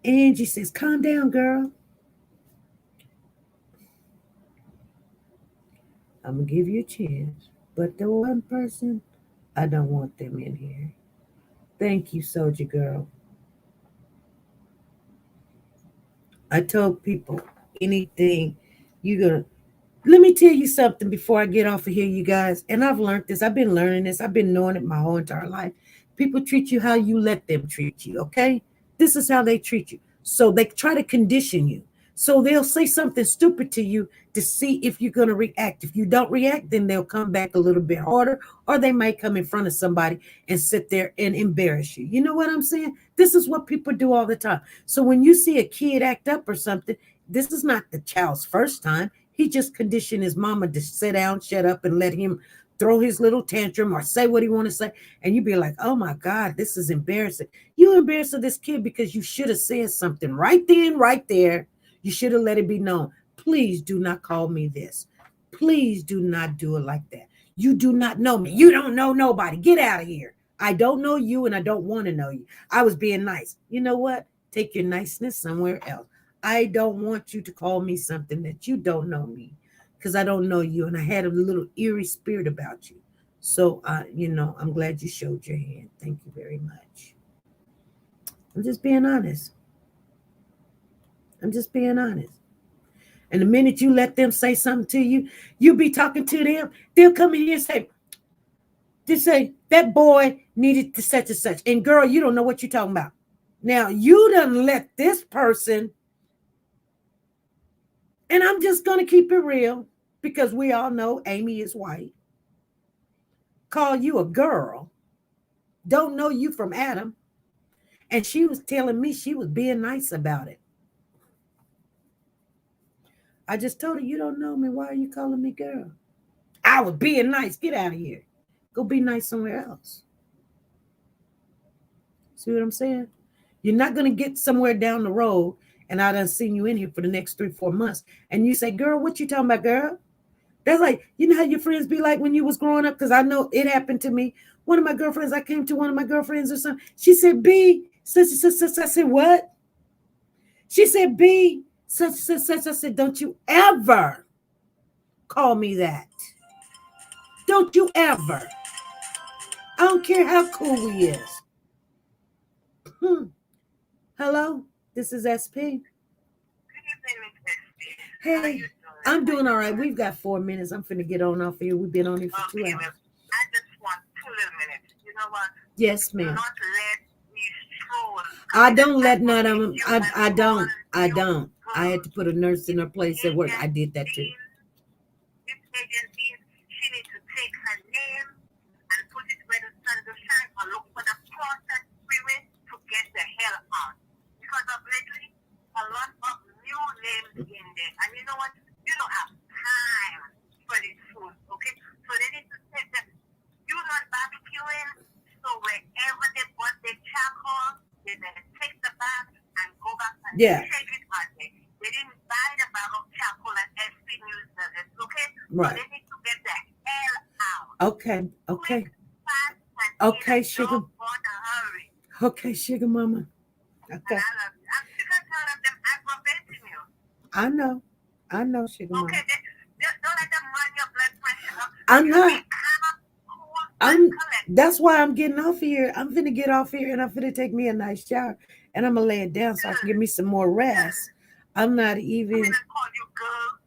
Angie says, calm down, girl. I'm going to give you a chance. But the one person, I don't want them in here. Thank you, Soldier Girl. I told people anything you're going to. Let me tell you something before I get off of here, you guys. And I've learned this. I've been learning this. I've been knowing it my whole entire life. People treat you how you let them treat you, okay? This is how they treat you. So they try to condition you. So they'll say something stupid to you to see if you're going to react. If you don't react, then they'll come back a little bit harder, or they might come in front of somebody and sit there and embarrass you. You know what I'm saying? This is what people do all the time. So when you see a kid act up or something, this is not the child's first time. He just conditioned his mama to sit down, shut up, and let him throw his little tantrum or say what he want to say. And you'd be like, oh my God, this is embarrassing. You embarrassed this kid because you should have said something right then, right there. You should have let it be known. Please do not call me this. Please do not do it like that. You do not know me. You don't know nobody. Get out of here. I don't know you and I don't want to know you. I was being nice. You know what? Take your niceness somewhere else. I don't want you to call me something that you don't know me, because I don't know you, and I had a little eerie spirit about you. So, I'm glad you showed your hand. Thank you very much. I'm just being honest. I'm just being honest. And the minute you let them say something to you, you be talking to them, they'll come in here and say, that boy needed to such and such. And girl, you don't know what you're talking about. Now, you done let this person, and I'm just going to keep it real, because we all know Amy is white, call you a girl, don't know you from Adam, and she was telling me she was being nice about it. I just told her, you don't know me. Why are you calling me girl? I was being nice. Get out of here. Go be nice somewhere else. See what I'm saying? You're not going to get somewhere down the road, and I done seen you in here for the next 3-4 months, and you say, girl, what you talking about, girl? That's like, you know how your friends be like when you was growing up? Because I know it happened to me. One of my girlfriends, I came to one of my girlfriends or something. She said, B, such. I said, what? She said, B, such. I said, don't you ever call me that. Don't you ever. I don't care how cool we is. Hello, this is SP. Hey, I'm doing all right. We've got 4 minutes. I'm finna get on off here. We've been on here for 2 hours. I just want 2 little minutes. You know what? Yes, ma'am. Do not let these trolls. I don't let none of them. I don't. I had to put a nurse in her place at work. I did that too. This agency, she needs to take her name and put it where the sun will shine, or look for the process freeway to get the hell out. Because of lately, a lot of new names in there. And you know what? You don't have time for this food, okay? So they need to take them. You're not barbecuing, so wherever they put the charcoal, they then take the bag and go back and take it out there. They didn't buy the bag of charcoal and SP News does it, okay? Right. So they need to get the hell out. Okay. Quick, fast, and Okay, sugar. don't want to hurry. Okay, sugar mama. Okay. And I love you. I'm sick and tired of them aggravating you. I know, sugar mama. Okay, don't let them run your blood pressure up. I'm not. Be calm, cool, and collect. That's why I'm getting off here. I'm finna get off here, and I'm finna take me a nice shower, and I'm gonna lay it down so I can give me some more rest. I'm not even. I'm gonna call you girl.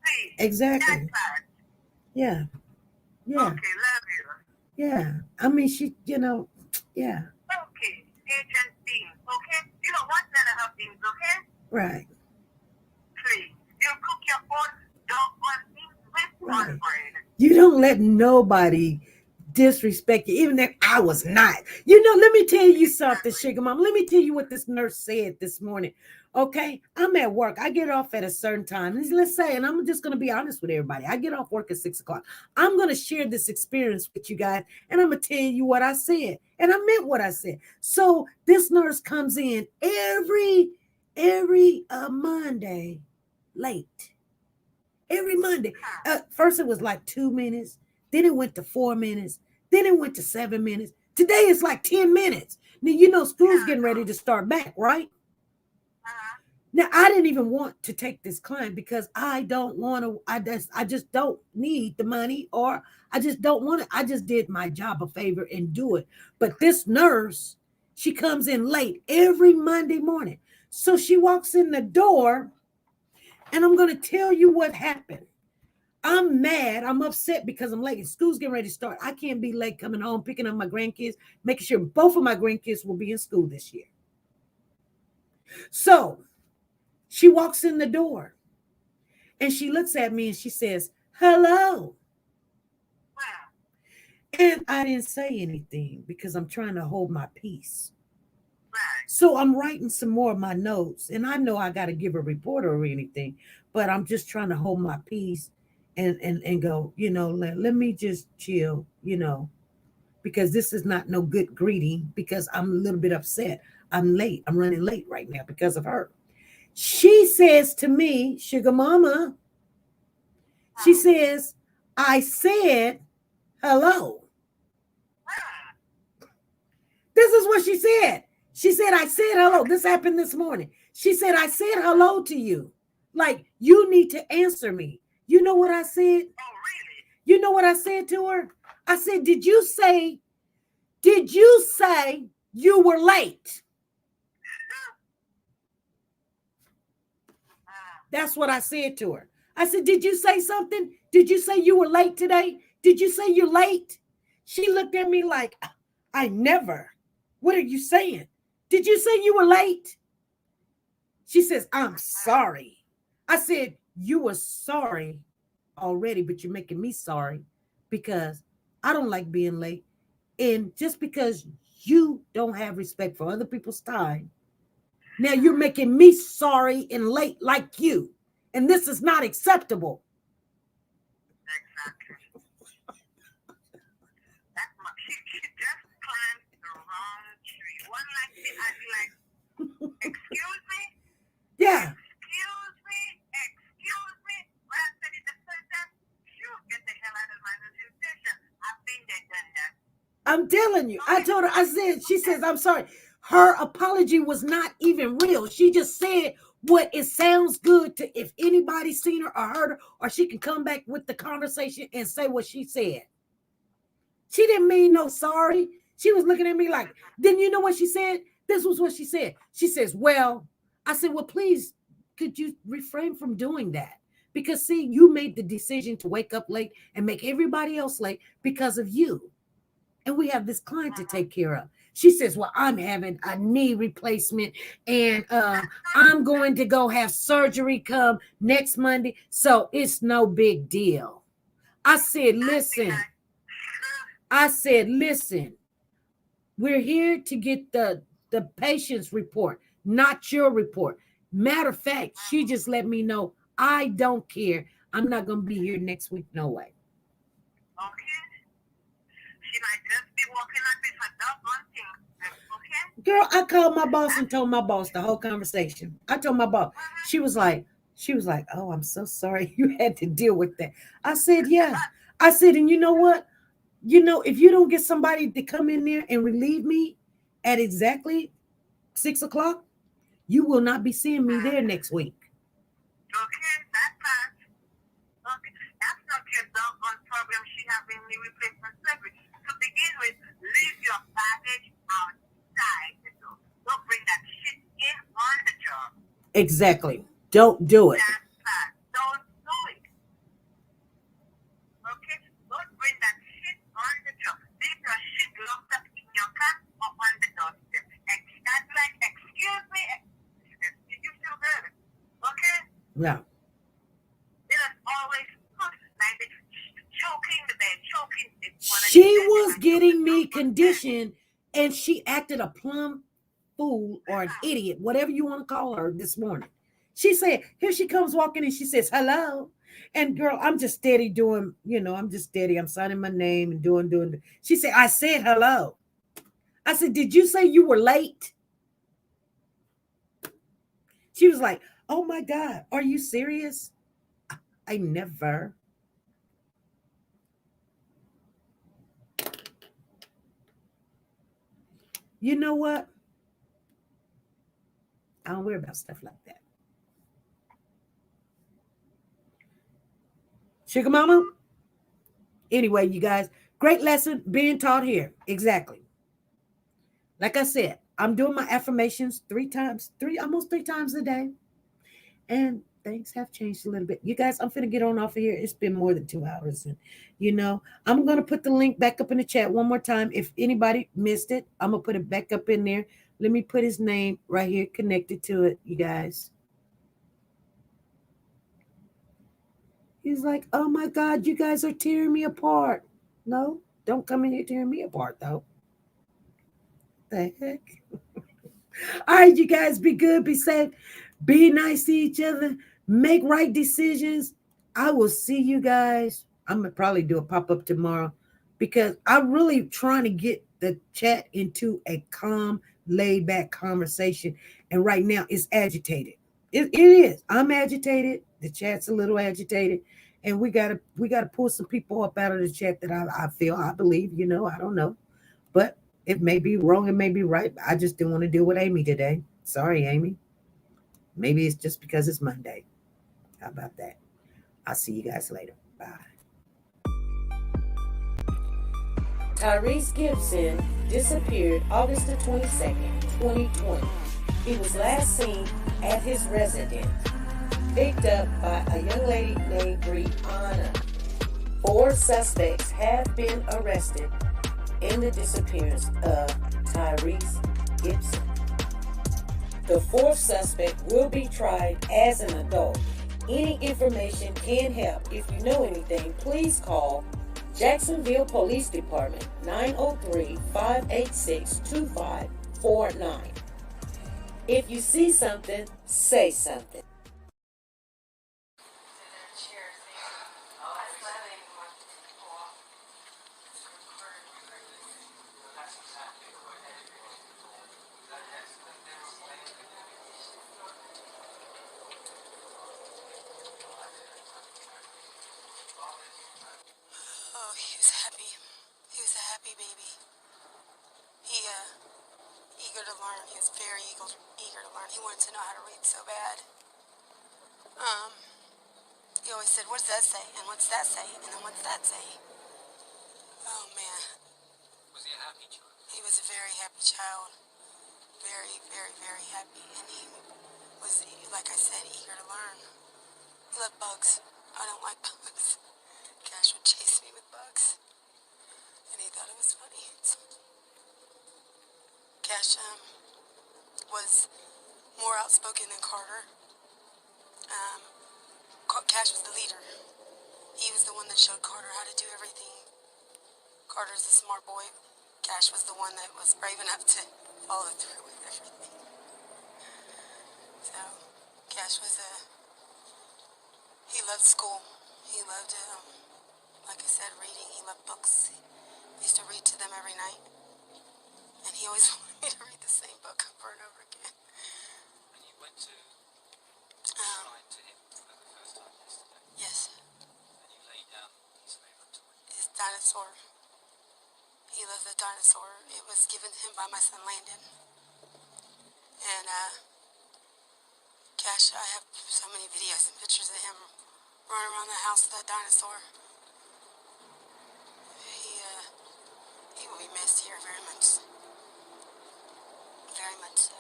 Please. Exactly. That's bad. Yeah. Okay, love you. Yeah. I mean, she, yeah. Okay, agent beans, okay? You don't want none of her beans, okay? Right. Please. You cook your own dog on beans with Right. bread. You don't let nobody disrespect you, even if I was not. Let me tell you something, sugar mom. Let me tell you what this nurse said this morning. Okay, I'm at work. I get off at a certain time. Let's say, and I'm just going to be honest with everybody. I get off work at 6 o'clock. I'm going to share this experience with you guys, and I'm going to tell you what I said. And I meant what I said. So this nurse comes in every Monday late. Every Monday. First it was like 2 minutes. Then it went to 4 minutes. Then it went to 7 minutes. Today it's like 10 minutes. Now, school's getting ready to start back, right? Now, I didn't even want to take this client because I don't want to. I just don't need the money, or I just don't want it. I just did my job a favor and do it. But this nurse, she comes in late every Monday morning. So she walks in the door, and I'm going to tell you what happened. I'm mad. I'm upset because I'm late. School's getting ready to start. I can't be late coming home, picking up my grandkids, making sure both of my grandkids will be in school this year. So she walks in the door, and she looks at me, and she says, hello. And I didn't say anything because I'm trying to hold my peace. So I'm writing some more of my notes, and I know I got to give a report or anything, but I'm just trying to hold my peace and go, let me just chill, because this is not no good greeting, because I'm a little bit upset. I'm late. I'm running late right now because of her. She says to me, sugar mama, she says, I said hello. This is what she said. She said, I said hello. This happened this morning. She said, I said hello to you. Like, you need to answer me. You know what I said? Oh, really? You know what I said to her? I said, did you say you were late? That's what I said to her. I said, did you say something? Did you say you were late today? Did you say you're late? She looked at me like, I never. What are you saying? Did you say you were late? She says, I'm sorry. I said, you were sorry already, but you're making me sorry because I don't like being late. And just because you don't have respect for other people's time, now you're making me sorry and late like you. And this is not acceptable. Exactly. She just climbed the wrong tree. One like me, I'd be like, excuse me? Yeah. Excuse me? When I said it the first time, shoot, get the hell out of my notification. I've been there, done that. I'm telling you. I told her, she says, I'm sorry. Her apology was not even real. She just said what it sounds good to if anybody's seen her or heard her, or she can come back with the conversation and say what she said. She didn't mean no sorry. She was looking at me like, then you know what she said? This was what she said. She says, well, I said, well, please, could you refrain from doing that? Because see, you made the decision to wake up late and make everybody else late because of you. And we have this client to take care of. She says, well, I'm having a knee replacement and I'm going to go have surgery come next Monday. So it's no big deal. I said, listen, we're here to get the patient's report, not your report. Matter of fact, she just let me know, I don't care. I'm not going to be here next week. No way. Okay. She might just be walking like this a dog hunting. Okay? Girl, I called my boss and told my boss the whole conversation. I told my boss. She was like, oh, I'm so sorry you had to deal with that. I said, yeah. I said, and you know what? You know, if you don't get somebody to come in there and relieve me at exactly 6 o'clock, you will not be seeing me there next week. Okay, that's fine. Okay, that's not your doggone problem. She having knee replacement surgery. To begin with, leave your baggage outside the door. Don't bring that shit in on the job. Exactly. Don't do it. That's fine. Don't do it. Okay? Don't bring that shit on the job. Leave your shit locked up in your car or on the doorstep. And that's like, excuse me. Did you feel good? Okay? Yeah. There's always like choking the bed, choking. She was getting me conditioned and she acted a plumb fool or an idiot, whatever you want to call her this morning. She said, here she comes walking and she says, hello. And girl, I'm just steady doing, I'm signing my name and doing. She said, I said hello. I said, did you say you were late? She was like, oh my God, are you serious? I never. You know what? I don't worry about stuff like that. Sugar mama? Anyway, you guys, great lesson being taught here. Exactly. Like I said, I'm doing my affirmations almost three times a day. And things have changed a little bit. You guys, I'm finna get on off of here. It's been more than 2 hours. And, I'm going to put the link back up in the chat one more time. If anybody missed it, I'm going to put it back up in there. Let me put his name right here connected to it, you guys. He's like, oh my God, you guys are tearing me apart. No, don't come in here tearing me apart, though. The heck? All right, you guys, be good, be safe, be nice to each other, make right decisions. I will see you guys. I'm going to probably do a pop-up tomorrow because I'm really trying to get the chat into a calm, laid-back conversation. And right now, it's agitated. It is. I'm agitated. The chat's a little agitated. And we gotta pull some people up out of the chat that I believe, I don't know. But it may be wrong, it may be right. I just didn't want to deal with Amy today. Sorry, Amy. Maybe it's just because it's Monday. How about that? I'll see you guys later. Bye. Tyrese Gibson disappeared August the 22nd, 2020. He was last seen at his residence, picked up by a young lady named Brianna. 4 suspects have been arrested in the disappearance of Tyrese Gibson. The 4th suspect will be tried as an adult. Any information can help. If you know anything, please call Jacksonville Police Department 903-586-2549. If you see something, say something. Oh, he was happy. He was a happy baby. He, eager to learn. He was very eager to learn. He wanted to know how to read so bad. He always said, "What does that say? And what's that say? And then what's that say?" Oh, man. Was he a happy child? He was a very happy child. Very, very, very happy. And he was, like I said, eager to learn. He loved bugs. I don't like bugs. Cash would chase me with bugs. And he thought it was funny. Cash was more outspoken than Carter. Cash was the leader. He was the one that showed Carter how to do everything. Carter's a smart boy. Cash was the one that was brave enough to follow through with everything. So, Cash was he loved school. He loved, like I said, reading. He loved books. He used to read to them every night. And he always wanted me to read the same book over and over again. And you went to write to him for the first time yesterday. Yes. And you laid down his favourite toy. His dinosaur. He loved the dinosaur. It was given to him by my son Landon. And, Cash, I have so many videos and pictures of him running around the house with that dinosaur. He will be missed here very much. Very much so.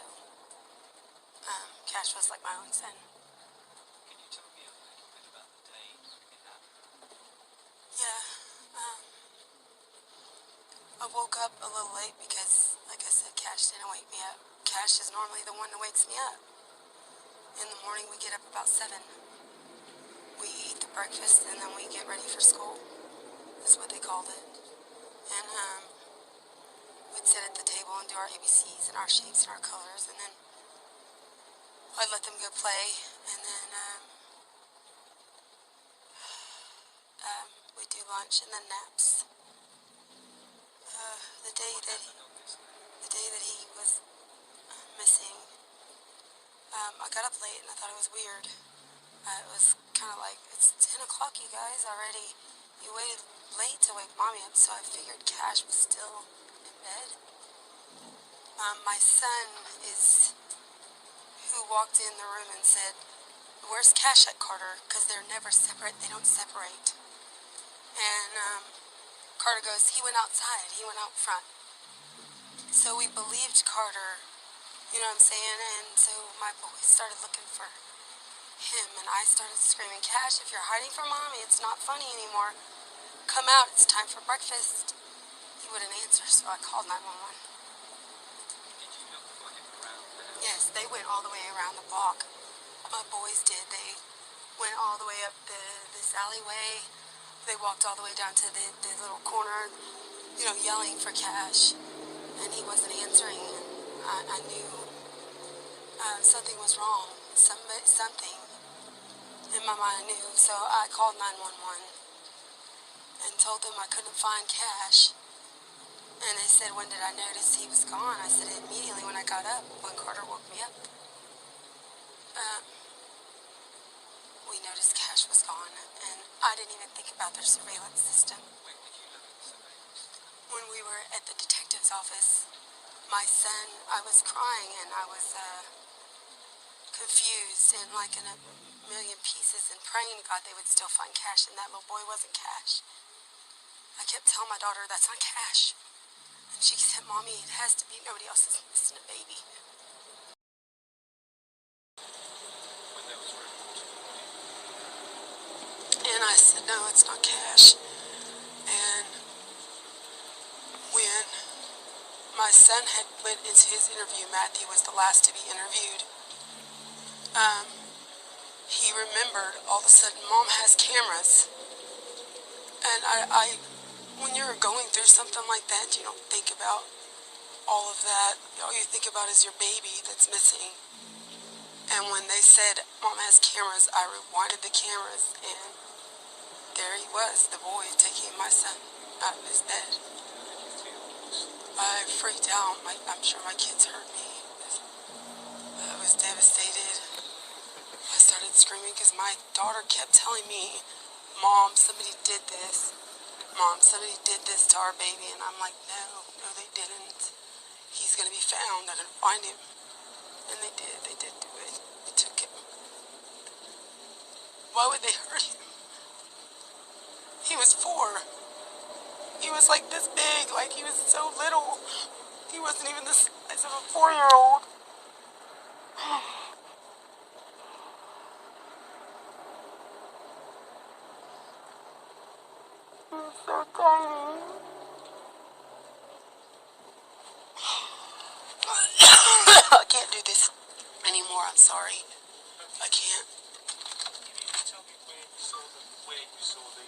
Cash was like my own son. Can you tell me a little bit about the day it happened? Yeah, I woke up a little late because, like I said, Cash didn't wake me up. Cash is normally the one that wakes me up. In the morning, we get up about 7. We eat the breakfast, and then we get ready for school. That's what they called it. And, we'd sit at the table and do our ABCs and our shapes and our colors, and then I'd let them go play, and then, we'd do lunch and then naps. The day that he was missing, I got up late and I thought it was weird. It was kind of like, it's 10 o'clock, you guys, already. You waited late to wake Mommy up, so I figured Cash was still in bed. My son is who walked in the room and said, "Where's Cash at, Carter?" Because they're never separate. They don't separate. And Carter goes, "He went outside. He went out front." So we believed Carter, you know what I'm saying? And so my boys started looking for him, and I started screaming, "Cash, if you're hiding from Mommy, it's not funny anymore. Come out, it's time for breakfast." He wouldn't answer, so I called 911. Did you look for him around there? Yes, they went all the way around the block. My boys did. They went all the way up this alleyway. They walked all the way down to the little corner, you know, yelling for Cash. And he wasn't answering. And I knew something was wrong. Something in my mind I knew. So I called 911 and told them I couldn't find Cash. And they said, "When did I notice he was gone?" I said, "Immediately when I got up, when Carter woke me up." We noticed Cash was gone, and I didn't even think about their surveillance system. When did you look at the surveillance? When we were at the detective's office, my son, I was crying, and I was, confused and like in a million pieces and praying to God they would still find Cash, and that little boy wasn't Cash. I kept telling my daughter, that's not Cash. And she said, Mommy, it has to be. Nobody else is missing a baby. And I said, no, it's not Cash. And when my son had went into his interview, Matthew was the last to be interviewed, he remembered all of a sudden, Mom has cameras. And I when you're going through something like that, you don't think about all of that. All you think about is your baby that's missing. And when they said, Mom has cameras, I rewinded the cameras, and there he was, the boy taking my son out of his bed. I freaked out. I'm sure my kids heard me. I was devastated. I started screaming because my daughter kept telling me, Mom, somebody did this. Mom, somebody did this to our baby. And I'm like, no, they didn't. He's going to be found. I'm going to find him. And they did do it. They took him. Why would they hurt him? He was 4. He was like this big, like he was so little. He wasn't even the size of a 4-year-old. He was so tiny. I can't do this anymore, I'm sorry. I can't. Can you tell me where you saw the